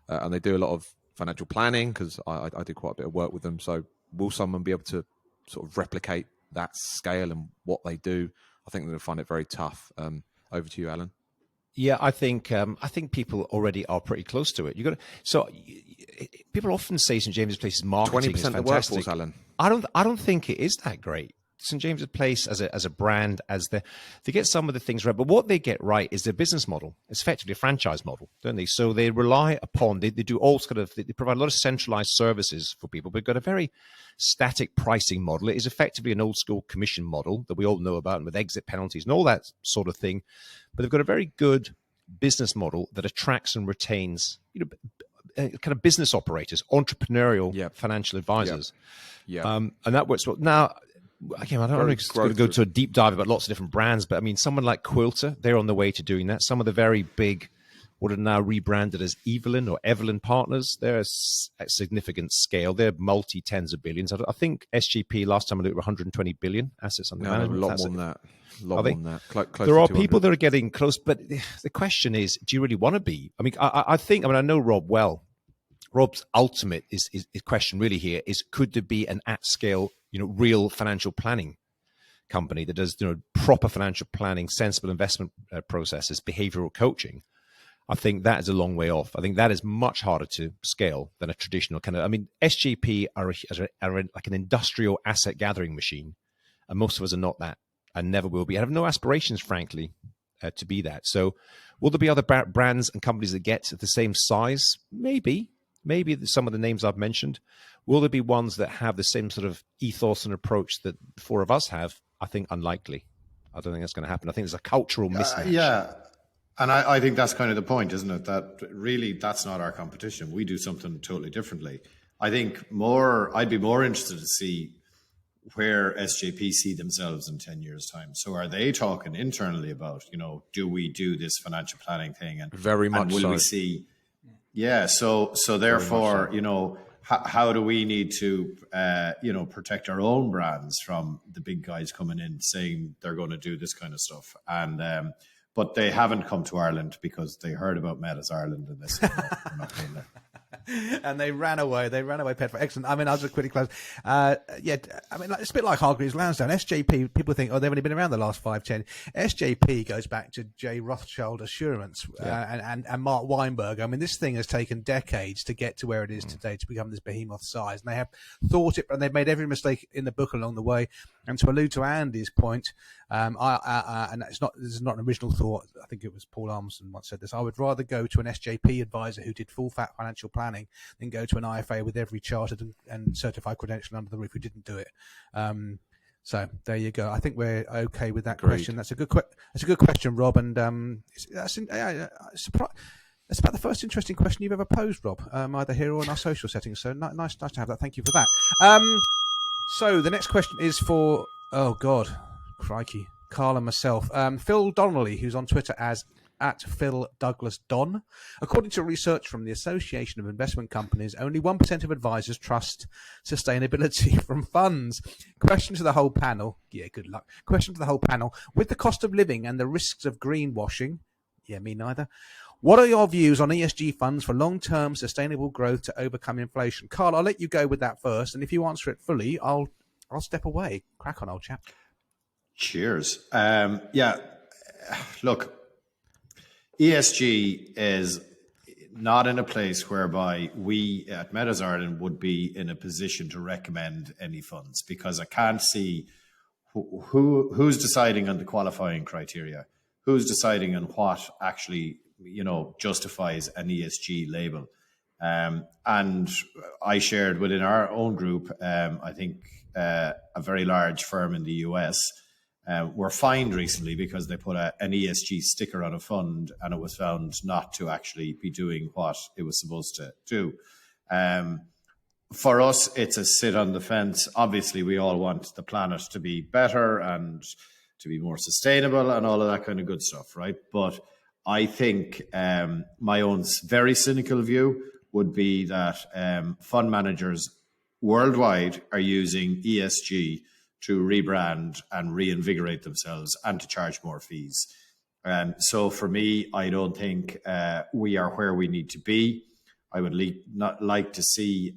And they do a lot of financial planning, because I do quite a bit of work with them. So will someone be able to sort of replicate that scale and what they do? I think they're going to find it very tough. Over to you, Alan. Yeah, I think people already are pretty close to it. People often say St. James's Place's marketing 20% is of the fantastic. workforce, Alan. I don't think it is that great. St. James's Place as a brand, they get some of the things right, but what they get right is their business model. It's effectively a franchise model, don't they? So they rely upon, they do all sort of, they provide a lot of centralized services for people, but got a very static pricing model. It is effectively an old school commission model that we all know about, and with exit penalties and all that sort of thing. But they've got a very good business model that attracts and retains, kind of business operators, entrepreneurial financial advisors. And that works well. Now, again, I don't want to go to a deep dive about lots of different brands, but I mean, someone like Quilter, they're on the way to doing that. Some of the very big, what are now rebranded as Evelyn or Evelyn Partners, they're at significant scale. They're multi-tens of billions. I think SGP, last time I looked, were 120 billion assets under management. A lot more than that. There are people that are getting close, but the question is, do you really want to be? I mean, I know Rob well. Rob's ultimate question really here is, could there be an at-scale, real financial planning company that does, proper financial planning, sensible investment processes, behavioral coaching? I think that is a long way off. I think that is much harder to scale than a traditional kind of. I mean, SGP are like an industrial asset gathering machine. And most of us are not that and never will be. I have no aspirations, frankly, to be that. So will there be other brands and companies that get the same size? Maybe some of the names I've mentioned. Will there be ones that have the same sort of ethos and approach that the four of us have? I think unlikely. I don't think that's going to happen. I think there's a cultural mismatch. Yeah. And I think that's kind of the point, isn't it? That really, that's not our competition. We do something totally differently. I think I'd be more interested to see where SJP see themselves in 10 years' time. So are they talking internally about, do we do this financial planning thing? And Very much and will so. we see? Yeah. So therefore, how do we need to, protect our own brands from the big guys coming in saying they're going to do this kind of stuff? And, but they haven't come to Ireland because they heard about Metas Ireland and they said, no, we're not going there. And they ran away. Pedro. Excellent. I mean, I'll just quickly close. It's a bit like Hargreaves Lansdowne. SJP, people think, they've only been around the last 5-10. SJP goes back to J. Rothschild Assurance and Mark Weinberg. I mean, this thing has taken decades to get to where it is today, to become this behemoth size. And they have thought it, and they've made every mistake in the book along the way. And to allude to Andy's point, and this is not an original thought. I think it was Paul Armstrong once said this. I would rather go to an SJP advisor who did full fat financial planning than go to an IFA with every chartered and certified credential under the roof who didn't do it. So there you go. I think we're okay with that question. That's a good question, Rob. And that's about the first interesting question you've ever posed, Rob, either here or in our social settings. So nice to have that. Thank you for that. So the next question is for, oh God, crikey, Carl and myself. Phil Donnelly, who's on Twitter as @PhilDouglasDon. According to research from the Association of Investment Companies, only 1% of advisors trust sustainability from funds. Question to the whole panel. Yeah, good luck. Question to the whole panel. With the cost of living and the risks of greenwashing, yeah, me neither. What are your views on ESG funds for long-term sustainable growth to overcome inflation? Carl, I'll let you go with that first, and if you answer it fully, I'll step away. Crack on, old chap. Cheers. Look, ESG is not in a place whereby we at Metas Ireland would be in a position to recommend any funds, because I can't see who's deciding on the qualifying criteria, who's deciding on what actually justifies an ESG label. And I shared within our own group, I think a very large firm in the US were fined recently because they put an ESG sticker on a fund and it was found not to actually be doing what it was supposed to do. For us, it's a sit on the fence. Obviously, we all want the planet to be better and to be more sustainable and all of that kind of good stuff, right? But I think my own very cynical view would be that fund managers worldwide are using ESG to rebrand and reinvigorate themselves and to charge more fees. So for me, I don't think we are where we need to be. I would not like to see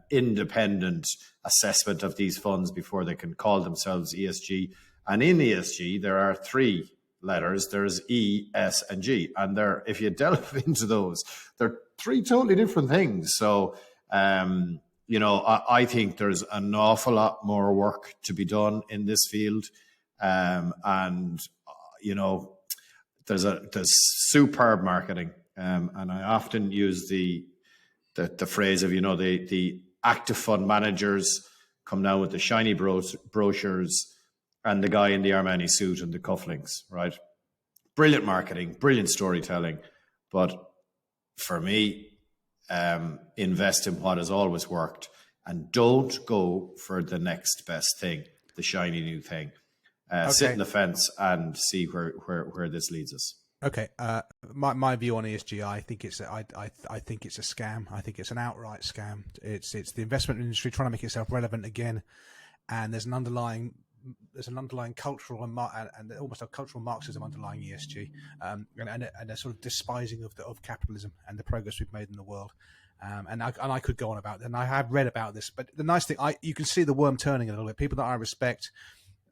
independent assessment of these funds before they can call themselves ESG. And in ESG, there are 3 letters. There's E, S, and G. And if you delve into those, they're 3 totally different things. So, I think there's an awful lot more work to be done in this field. There's superb marketing. And I often use the phrase of, the active fund managers come down with the shiny brochures and the guy in the Armani suit and the cufflinks, right? Brilliant marketing, brilliant storytelling. But for me, invest in what has always worked and don't go for the next best thing, the shiny new thing. Sit in the fence and see where this leads us. Okay, my view on ESG, I think it's a scam. I think it's an outright scam. It's the investment industry trying to make itself relevant again, and there's an underlying cultural and almost a cultural Marxism underlying ESG, and a sort of despising of capitalism and the progress we've made in the world. And I could go on about it, and I have read about this. But the nice thing, you can see the worm turning a little bit. People that I respect,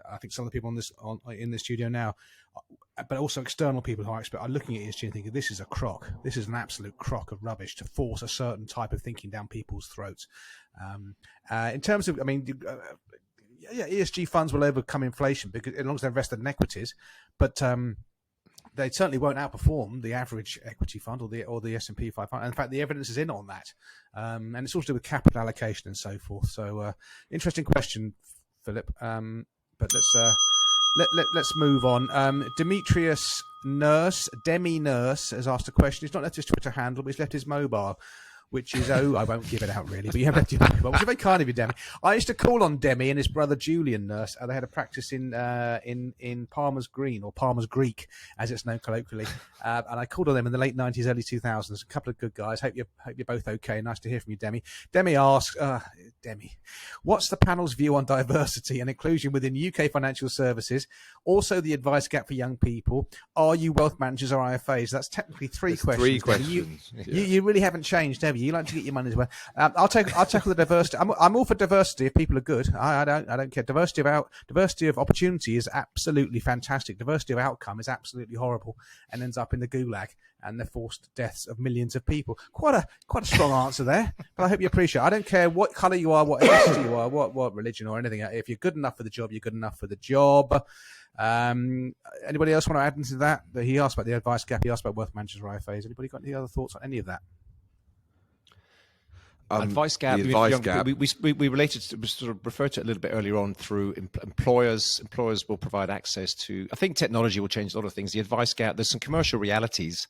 I think some of the people in this studio now, but also external people who I expect are looking at ESG and thinking, this is a crock. This is an absolute crock of rubbish to force a certain type of thinking down people's throats. In terms of, ESG funds will overcome inflation because as long as they're invested in equities, but they certainly won't outperform the average equity fund or the S&P 500. In fact, the evidence is in on that, and it's all to do with capital allocation and so forth. So, interesting question, Philip. But let's move on. Demetrius Nurse, Demi Nurse, has asked a question. He's not left his Twitter handle, but he's left his mobile, which is, I won't give it out really, but you have left your mobile, which is very kind of you, Demi. I used to call on Demi and his brother Julian Nurse. They had a practice in Palmer's Green, or Palmer's Greek, as it's known colloquially. And I called on them in the late 90s, early 2000s. A couple of good guys. Hope you're both okay. Nice to hear from you, Demi. Demi asks, Demi, what's the panel's view on diversity and inclusion within UK financial services? Also, the advice gap for young people. Are you wealth managers or IFAs? That's technically three questions. Three questions. You really haven't changed, have you? You like to get your money's worth. I'll tackle the diversity. I'm all for diversity if people are good. I don't care. Diversity of opportunity is absolutely fantastic. Diversity of outcome is absolutely horrible and ends up in the gulag and the forced deaths of millions of people. Quite a strong answer there, but I hope you appreciate it. I don't care what colour you are, what ethnicity you are, what religion or anything. If you're good enough for the job, you're good enough for the job. Anybody else want to add into that? He asked about the advice gap. He asked about wealth managers or IFAs. Anybody got any other thoughts on any of that? Advice gap. We related to, we sort of referred to it a little bit earlier on through employers. Employers will provide access to. I think technology will change a lot of things. The advice gap. There's some commercial realities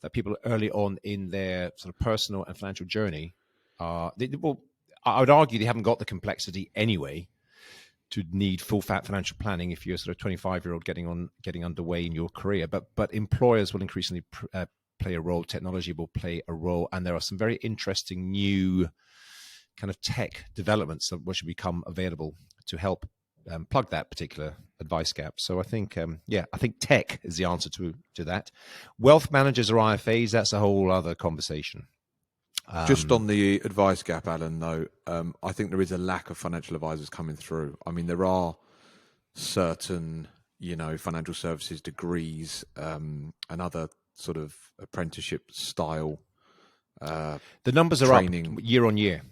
that people early on in their sort of personal and financial journey, I would argue they haven't got the complexity anyway to need full fat financial planning if you're sort of 25-year-old getting underway in your career. But employers will increasingly play a role, technology will play a role, and there are some very interesting new kind of tech developments that should become available to help plug that particular advice gap. So I think, I think tech is the answer to that. Wealth managers or IFAs, that's a whole other conversation. Just on the advice gap, Alan, though, I think there is a lack of financial advisors coming through. I mean, there are certain, financial services degrees and other sort of apprenticeship style the numbers are training. Up year on year.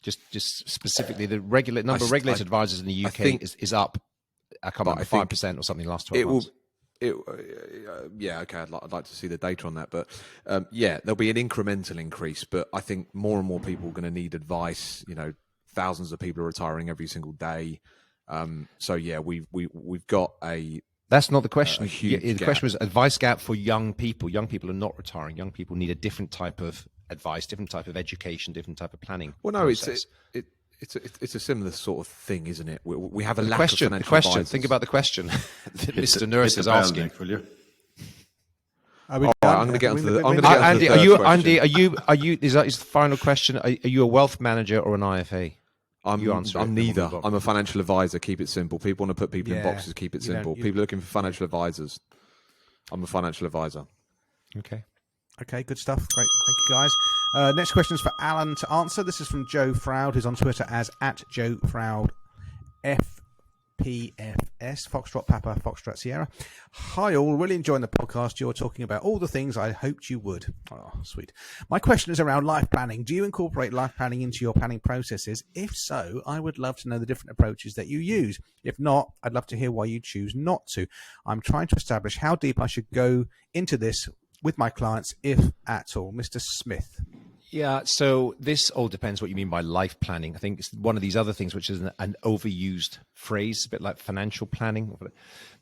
Just specifically, the number of regulated advisors in the UK is up. I can't remember, 5% or something in the last 12 months. Okay. I'd like to see the data on that, but there'll be an incremental increase. But I think more and more people are going to need advice. Thousands of people are retiring every single day. We've got a. That's not the question. The question was advice gap for young people. Young people are not retiring. Young people need a different type of advice, different type of education, different type of planning. Well, no, process. It's a similar sort of thing, isn't it? We have a lack of financial advisors. Think about the question that Mr. Nurse is asking. Nick, will you? I'm going to get onto the. Andy, are you? Is that his final question? Are you a wealth manager or an IFA? I'm neither. I'm a financial advisor. Keep it simple. People want to put people in boxes. Keep it simple. People are looking for financial advisors. I'm a financial advisor. Okay, good stuff. Great. Thank you, guys. Next question is for Alan to answer. This is from Joe Froud, who's on Twitter as @JoeFroud FPFS, Foxtrot Papa, Foxtrot Sierra. Hi all, really enjoying the podcast. You're talking about all the things I hoped you would. Oh, sweet. My question is around life planning. Do you incorporate life planning into your planning processes? If so, I would love to know the different approaches that you use. If not, I'd love to hear why you choose not to. I'm trying to establish how deep I should go into this with my clients, if at all. Mr. Smith. Yeah, so this all depends what you mean by life planning. I think it's one of these other things which is an overused phrase, a bit like financial planning.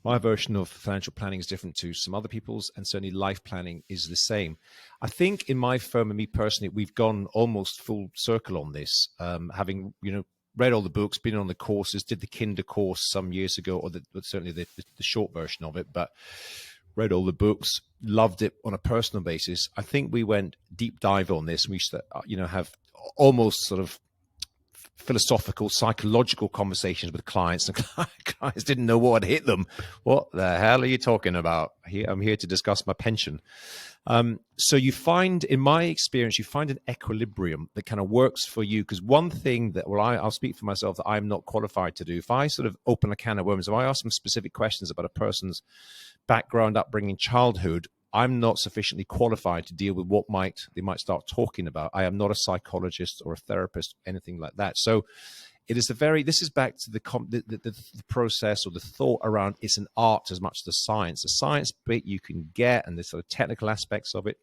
My version of financial planning is different to some other people's, and certainly life planning is the same. I think in my firm and me personally, we've gone almost full circle on this, having read all the books, been on the courses, did the Kinder course some years ago, or certainly the short version of it, but read all the books, loved it on a personal basis. I think we went deep dive on this. We used to, have almost sort of philosophical, psychological conversations with clients, and clients didn't know what had hit them. What the hell are you talking about? I'm here to discuss my pension. So you find, in my experience, you find an equilibrium that kind of works for you. Because one thing that, I'll speak for myself, that I'm not qualified to do. If I sort of open a can of worms, if I ask some specific questions about a person's background, upbringing, childhood, I'm not sufficiently qualified to deal with what they might start talking about. I am not a psychologist or a therapist, anything like that. So this is back to the process or the thought around it's an art as much as the science. The science bit you can get and the sort of technical aspects of it.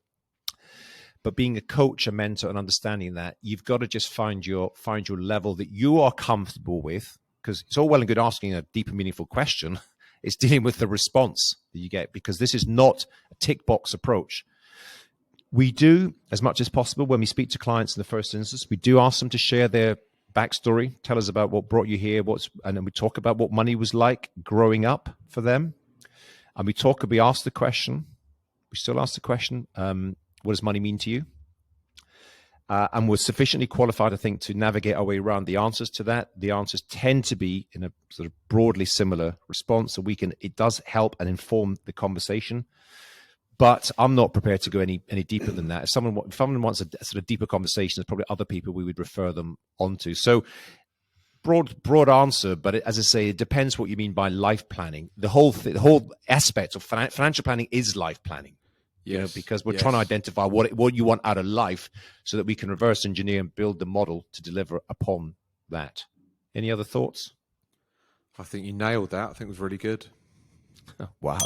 But being a coach, a mentor, and understanding that, you've got to just find your level that you are comfortable with, because it's all well and good asking a deep and meaningful question. It's dealing with the response that you get, because this is not a tick box approach. We do, as much as possible, when we speak to clients in the first instance, we do ask them to share their backstory, tell us about what brought you here, and then we talk about what money was like growing up for them. And we ask the question, we still ask the question, what does money mean to you? And we're sufficiently qualified, I think, to navigate our way around the answers to that. The answers tend to be in a sort of broadly similar response, so it does help and inform the conversation. But I'm not prepared to go any deeper than that. If someone wants a sort of deeper conversation, there's probably other people we would refer them onto. So broad answer, but as I say, it depends what you mean by life planning. The whole aspect of financial planning is life planning. Yes, because we're trying to identify what you want out of life so that we can reverse engineer and build the model to deliver upon that. Any other thoughts? I think you nailed that. I think it was really good. Wow.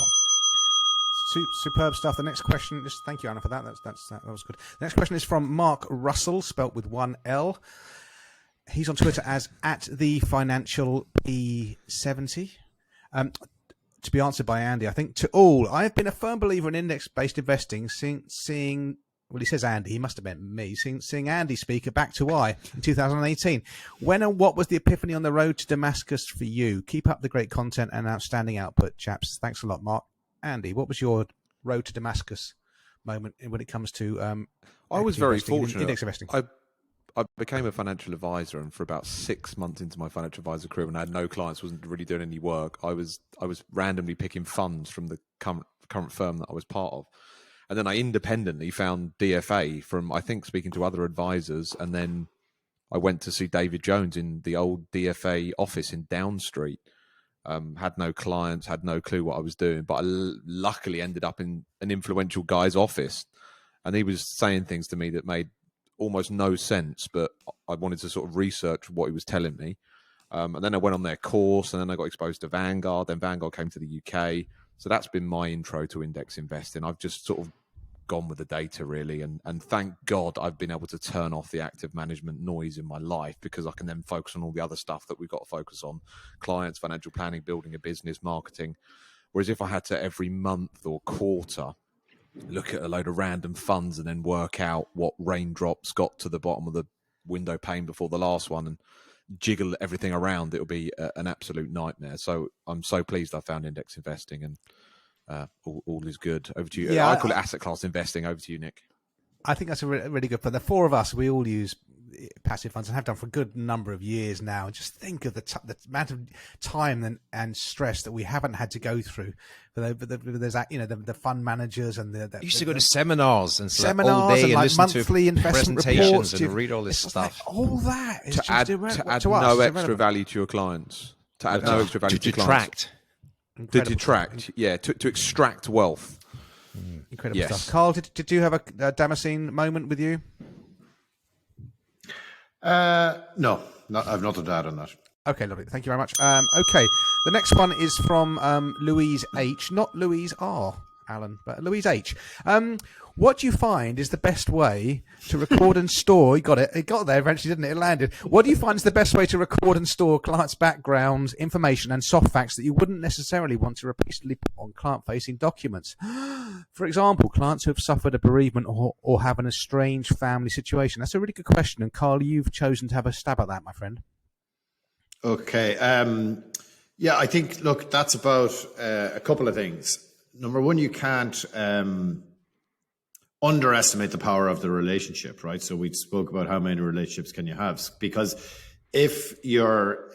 Superb stuff. The next question, thank you, Anna, for that. That was good. The next question is from Mark Russell, spelt with one L. He's on Twitter as @thefinancialp70. To be answered by Andy, I think, to all. I've been a firm believer in index-based investing, seeing well, he says Andy, he must have meant me, seeing Andy speak at Back to I in 2018. When and what was the epiphany on the road to Damascus for you? Keep up the great content and outstanding output, chaps. Thanks a lot, Mark. Andy, what was your road to Damascus moment when it comes to I was very fortunate. Index investing? I became a financial advisor, and for about 6 months into my financial advisor career, when I had no clients, wasn't really doing any work, I was randomly picking funds from the current firm that I was part of. And then I independently found DFA from, I think, speaking to other advisors. And then I went to see David Jones in the old DFA office in Down Street. Had no clients, had no clue what I was doing, but I luckily ended up in an influential guy's office. And he was saying things to me that made almost no sense, but I wanted to sort of research what he was telling me. And then I went on their course, and then I got exposed to Vanguard. Then Vanguard came to the UK. So that's been my intro to index investing. I've just sort of gone with the data, really. And thank God I've been able to turn off the active management noise in my life, because I can then focus on all the other stuff that we've got to focus on: clients, financial planning, building a business, marketing. Whereas if I had to every month or quarter look at a load of random funds and then work out what raindrops got to the bottom of the window pane before the last one and jiggle everything around, it'll be an absolute nightmare. So I'm so pleased I found index investing, and all is good. Over to you. Yeah, I call it asset class investing. Over to you, Nick. I think that's a really good. For the four of us, we all use passive funds and have done for a good number of years now. Just think of the amount of time and stress that we haven't had to go through. There's the fund managers and the used to go to seminars and seminars all day and like listen monthly to investment presentations reports and read all this stuff. Like, all that is to add no extra value to your clients. To add no extra value to your clients. To detract, to extract wealth. Incredible stuff. Carl, did you have a Damascene moment with you? No, I've nothing to add on that. Okay, lovely. Thank you very much. Okay, the next one is from Louise H. Not Louise R, Alan, but Louise H. What do you find is the best way to record and store? You got it. It got there eventually, didn't it? It landed. What do you find is the best way to record and store clients' backgrounds, information, and soft facts that you wouldn't necessarily want to repeatedly put on client-facing documents? For example, clients who have suffered a bereavement or have an estranged family situation. That's a really good question. And Carl, you've chosen to have a stab at that, my friend. Okay. I think, look, that's about a couple of things. Number one, you can't underestimate the power of the relationship, right? So we spoke about how many relationships can you have, because if you're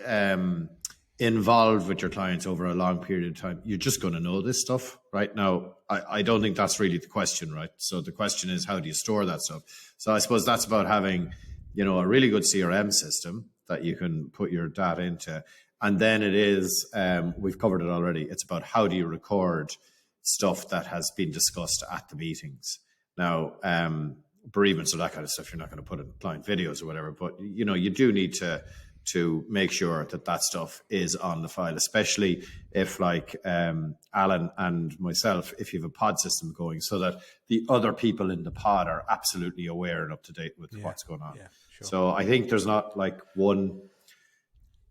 involved with your clients over a long period of time, you're just going to know this stuff, right? Now, I don't think that's really the question, right? So the question is, how do you store that stuff? So I suppose that's about having, a really good CRM system that you can put your data into. And then it is, we've covered it already, it's about how do you record stuff that has been discussed at the meetings. Now, bereavements or that kind of stuff, you're not going to put in client videos or whatever, but you do need to to make sure that that stuff is on the file, especially if, like Alan and myself, if you have a pod system going, so that the other people in the pod are absolutely aware and up to date with what's going on. Yeah, sure. So I think there's not like one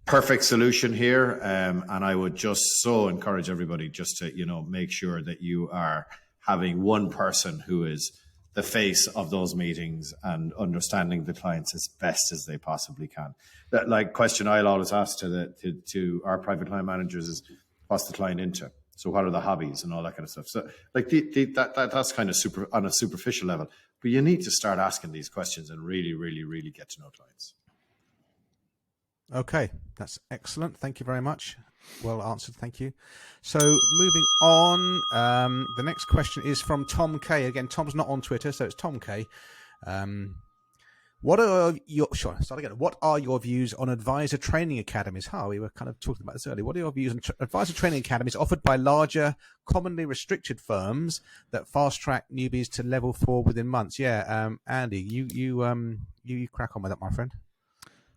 perfect solution here, and I would just so encourage everybody just to, you know, make sure that you are having one person who is the face of those meetings and understanding the clients as best as they possibly can. That, like, question I'll always ask to our private client managers is, what's the client into? So what are the hobbies and all that kind of stuff? So like that's kind of super on a superficial level, but you need to start asking these questions and really, really, really get to know clients. Okay, that's excellent. Thank you very much. Well answered. Thank you. So moving on, the next question is from Tom K. Again, Tom's not on Twitter, so it's Tom K. What are your views on advisor training academies? We were kind of talking about this earlier. What are your views on advisor training academies offered by larger, commonly restricted firms that fast track newbies to level 4 within months? Yeah, Andy, you crack on with that, my friend.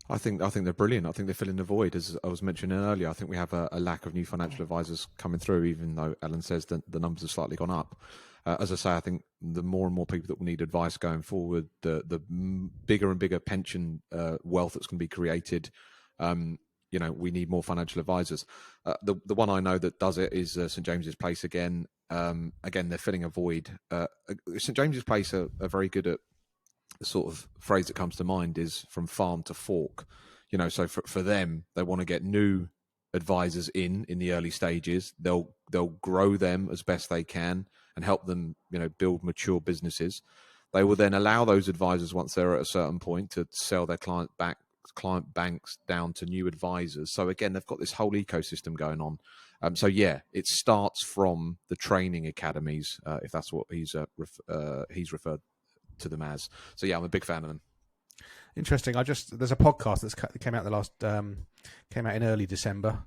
I think they're brilliant. I think they're filling the void, as I was mentioning earlier. I think we have a lack of new financial advisors coming through, even though Alan says that the numbers have slightly gone up. As I say, I think the more and more people that will need advice going forward, the bigger and bigger pension wealth that's going to be created. You know, we need more financial advisors. The one I know that does it is St James's Place again. Again, they're filling a void. St James's Place are very good at, the sort of phrase that comes to mind is from farm to fork. You know, so for them, they want to get new advisors in the early stages. They'll grow them as best they can and help them, you know, build mature businesses. They will then allow those advisors, once they're at a certain point, to sell their client banks down to new advisors. So again, they've got this whole ecosystem going on. So yeah, it starts from the training academies, if that's what he's referred to them as. So yeah, I'm a big fan of them. Interesting. There's a podcast that came out in early December.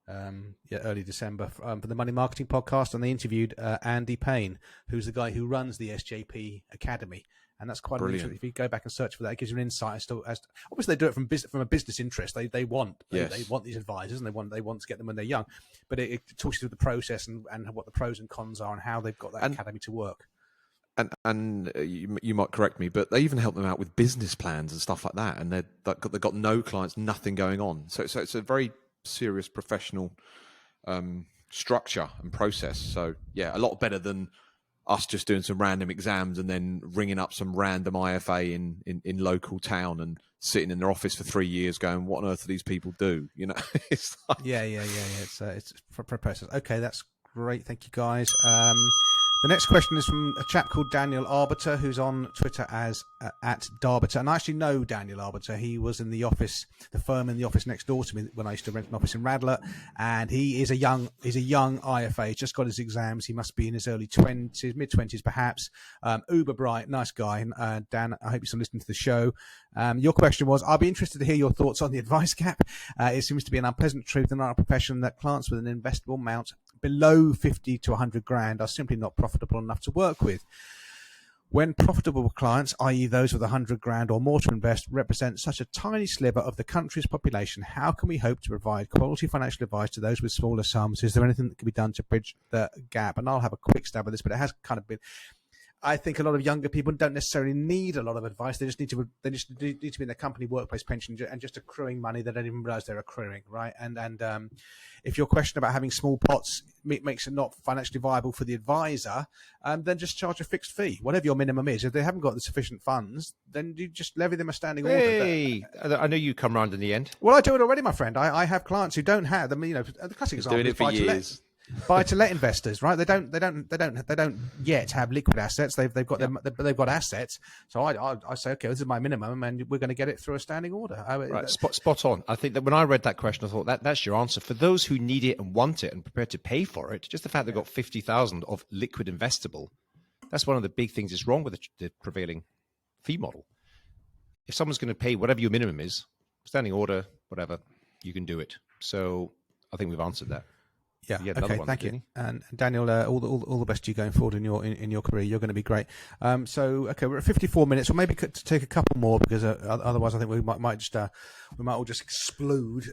Early December for the Money Marketing Podcast, and they interviewed Andy Payne, who's the guy who runs the SJP Academy, and that's quite interesting. If you go back and search for that, it gives you an insight as to obviously they do it from a business interest. They want these advisors, and they want to get them when they're young, but it talks you through the process and what the pros and cons are and how they've got that academy to work. And you might correct me, but they even help them out with business plans and stuff like that. And they've got no clients, nothing going on. So it's a very serious professional structure and process. So yeah, a lot better than us just doing some random exams and then ringing up some random IFA in local town and sitting in their office for 3 years going, what on earth do these people do? You know, it's like... yeah. It's for process. Okay, that's great. Thank you, guys. The next question is from a chap called Daniel Arbiter, who's on Twitter as at Darbiter. And I actually know Daniel Arbiter. He was in the office, the firm in the office next door to me when I used to rent an office in Radlett. And he is a young IFA. He's just got his exams. He must be in his early 20s, mid-20s perhaps. Uber bright, nice guy. Dan, I hope you're still listening to the show. Your question was, I'll be interested to hear your thoughts on the advice gap. It seems to be an unpleasant truth in our profession that clients with an investable amount below 50 to 100 grand are simply not profitable enough to work with. When profitable clients, i.e. those with 100 grand or more to invest, represent such a tiny sliver of the country's population, how can we hope to provide quality financial advice to those with smaller sums? Is there anything that can be done to bridge the gap? And I'll have a quick stab at this, but it has kind of been... I think a lot of younger people don't necessarily need a lot of advice. They just need to be in their company workplace pension and just accruing money they don't even realize they're accruing, right? And if your question about having small pots makes it not financially viable for the advisor, then just charge a fixed fee, whatever your minimum is. If they haven't got the sufficient funds, then you just levy them a standing order. Hey, I know you come round in the end. Well, I do it already, my friend. I have clients who don't have them. You know, the classic example doing it for years. Buy-to-let investors, right? They don't yet have liquid assets. They've got them, but they've got assets. So I say, okay, this is my minimum, and we're going to get it through a standing order. Right, spot on. I think that when I read that question, I thought that's your answer for those who need it and want it and prepared to pay for it. Just the fact they've got 50,000 of liquid investable. That's one of the big things that's wrong with the prevailing fee model. If someone's going to pay whatever your minimum is, standing order, whatever, you can do it. So I think we've answered that. Yeah. He had another Okay. one, Thank didn't you. he? And Daniel, all the best to you going forward in your career. You're going to be great. So okay, we're at 54 minutes. Or maybe could take a couple more because otherwise I think we might all just explode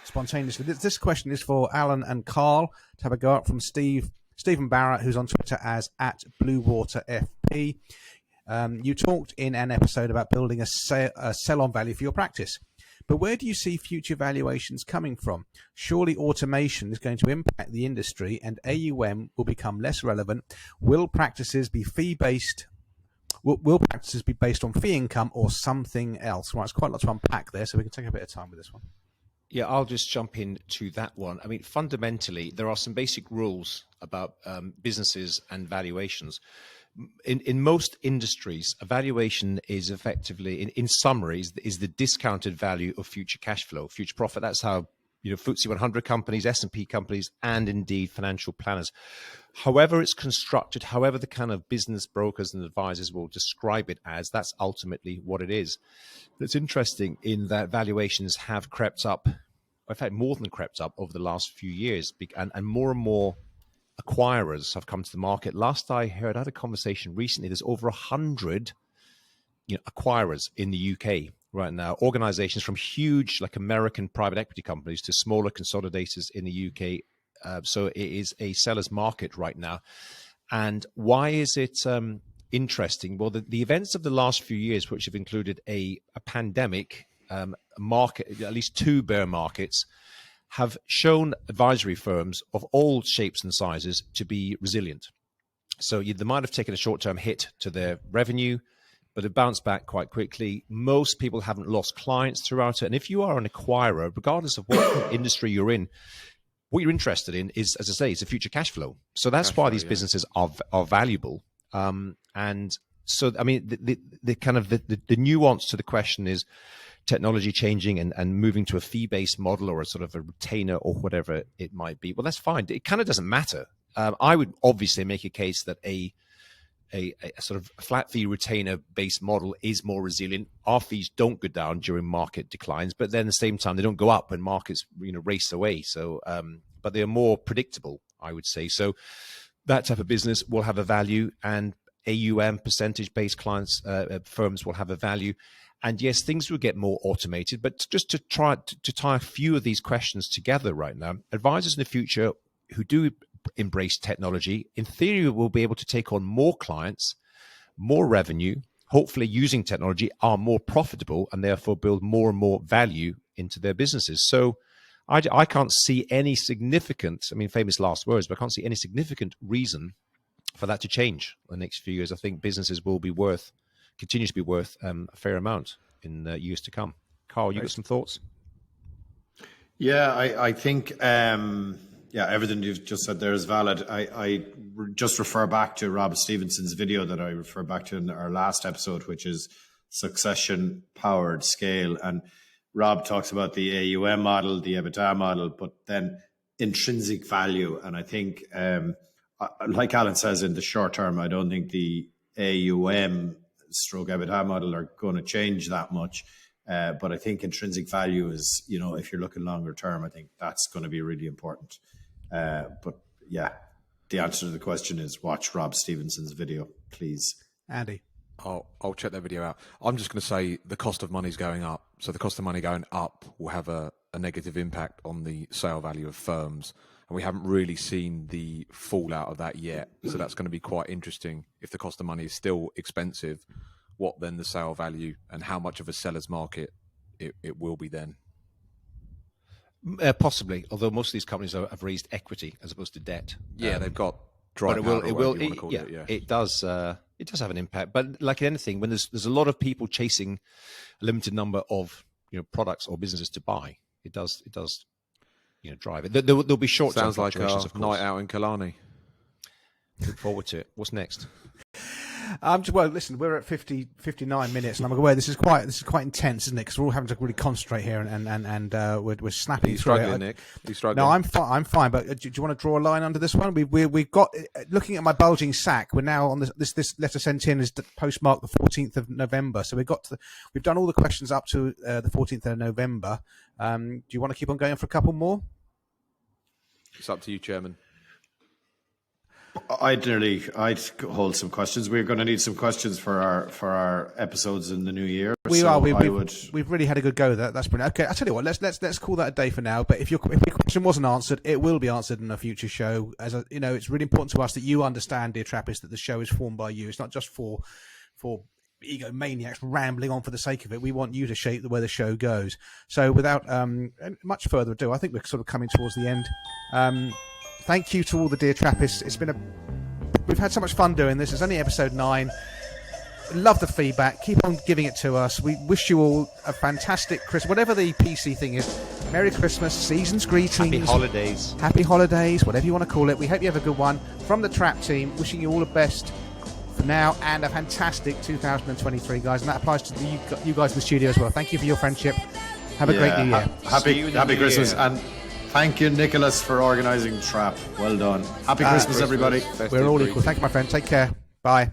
spontaneously. This question is for Alan and Carl to have a go at from Stephen Barrett, who's on Twitter as @BlueWaterFP. You talked in an episode about building a sell-on value for your practice. But where do you see future valuations coming from? Surely automation is going to impact the industry and AUM will become less relevant. Will practices be fee-based? Will practices be based on fee income or something else? Right, it's quite a lot to unpack there, so we can take a bit of time with this one. Yeah, I'll just jump into that one. I mean, fundamentally, there are some basic rules about businesses and valuations. In most industries, a valuation is effectively, in summary, is the discounted value of future cash flow, future profit. That's how FTSE 100 companies, S&P companies, and indeed financial planners. However it's constructed, however the kind of business brokers and advisors will describe it as, that's ultimately what it is. It's interesting in that valuations have crept up, in fact, more than crept up over the last few years, and more acquirers have come to the market. Last I heard, I had a conversation recently, there's over 100 acquirers in the UK right now, organizations from huge like American private equity companies to smaller consolidators in the UK. So it is a seller's market right now. And why is it interesting? Well, the events of the last few years, which have included a pandemic, market, at least two bear markets, have shown advisory firms of all shapes and sizes to be resilient. So they might have taken a short-term hit to their revenue, but it bounced back quite quickly. Most people haven't lost clients throughout it. And if you are an acquirer, regardless of what industry you're in, what you're interested in is, as I say, it's a future cash flow. So that's why these businesses are valuable. And so, I mean, the kind of the nuance to the question is technology changing and moving to a fee-based model or a sort of a retainer or whatever it might be. Well, that's fine. It kind of doesn't matter. I would obviously make a case that a sort of flat fee retainer based model is more resilient. Our fees don't go down during market declines, but then at the same time they don't go up when markets race away. So, but they are more predictable, I would say. So that type of business will have a value, and AUM percentage based clients firms will have a value. And yes, things will get more automated, but just to try to tie a few of these questions together right now, advisors in the future who do embrace technology, in theory, will be able to take on more clients, more revenue, hopefully using technology, are more profitable, and therefore build more and more value into their businesses. So I can't see any significant, I mean, famous last words, but I can't see any significant reason for that to change in the next few years. I think businesses will be continue to be worth a fair amount in years to come. Carl, you got some thoughts? Yeah, I think everything you've just said there is valid. I just refer back to Rob Stevenson's video that I referred back to in our last episode, which is Succession Powered Scale. And Rob talks about the AUM model, the EBITDA model, but then intrinsic value. And I think, like Alan says, in the short term, I don't think the AUM stroke EBITDA model are going to change that much. But I think intrinsic value is, if you're looking longer term, I think that's going to be really important. But yeah, the answer to the question is watch Rob Stevenson's video, please. Andy. I'll check that video out. I'm just going to say the cost of money is going up. So the cost of money going up will have a negative impact on the sale value of firms. And we haven't really seen the fallout of that yet. So that's going to be quite interesting. If the cost of money is still expensive, what then the sale value and how much of a seller's market it will be then? Possibly, although most of these companies have raised equity as opposed to debt. Yeah, they've got dry powder. It does have an impact. But like anything, when there's a lot of people chasing a limited number of products or businesses to buy, it does drive it. There'll be short-term Sounds like fluctuations, of course. night out in Killarney. Look forward to it. What's next? Well, listen, we're at 59 minutes, and I'm aware this is quite intense, isn't it? Because we're all having to really concentrate here, and we're snapping through it. Nick? Are you struggling? No, I'm fine. But do you want to draw a line under this one? We've got, looking at my bulging sack. We're now on this letter sent in is postmarked the 14th of November. So we've done all the questions up to the 14th of November. Do you want to keep on going for a couple more? It's up to you, Chairman. I'd hold some questions. We're going to need some questions for our episodes in the new year. We've really had a good go with that. That's brilliant. Okay, I tell you what, let's call that a day for now. But if your question wasn't answered, it will be answered in a future show. It's really important to us that you understand, dear Trappists, that the show is formed by you. It's not just for egomaniacs rambling on for the sake of it. We want you to shape where the show goes. So without much further ado, I think we're sort of coming towards the end. Thank you to all the dear Trappists. We've had so much fun doing this. It's only episode 9. Love the feedback. Keep on giving it to us. We wish you all a fantastic Christmas, whatever the PC thing is. Merry Christmas, season's greetings. Happy holidays, whatever you want to call it. We hope you have a good one. From the Trap team, wishing you all the best for now and a fantastic 2023, guys. And that applies to you guys in the studio as well. Thank you for your friendship. Have a great new year. Happy Christmas. And thank you, Nicholas, for organising Trap. Well done. Happy Christmas, everybody. We're all equal. Thank you, my friend. Take care. Bye.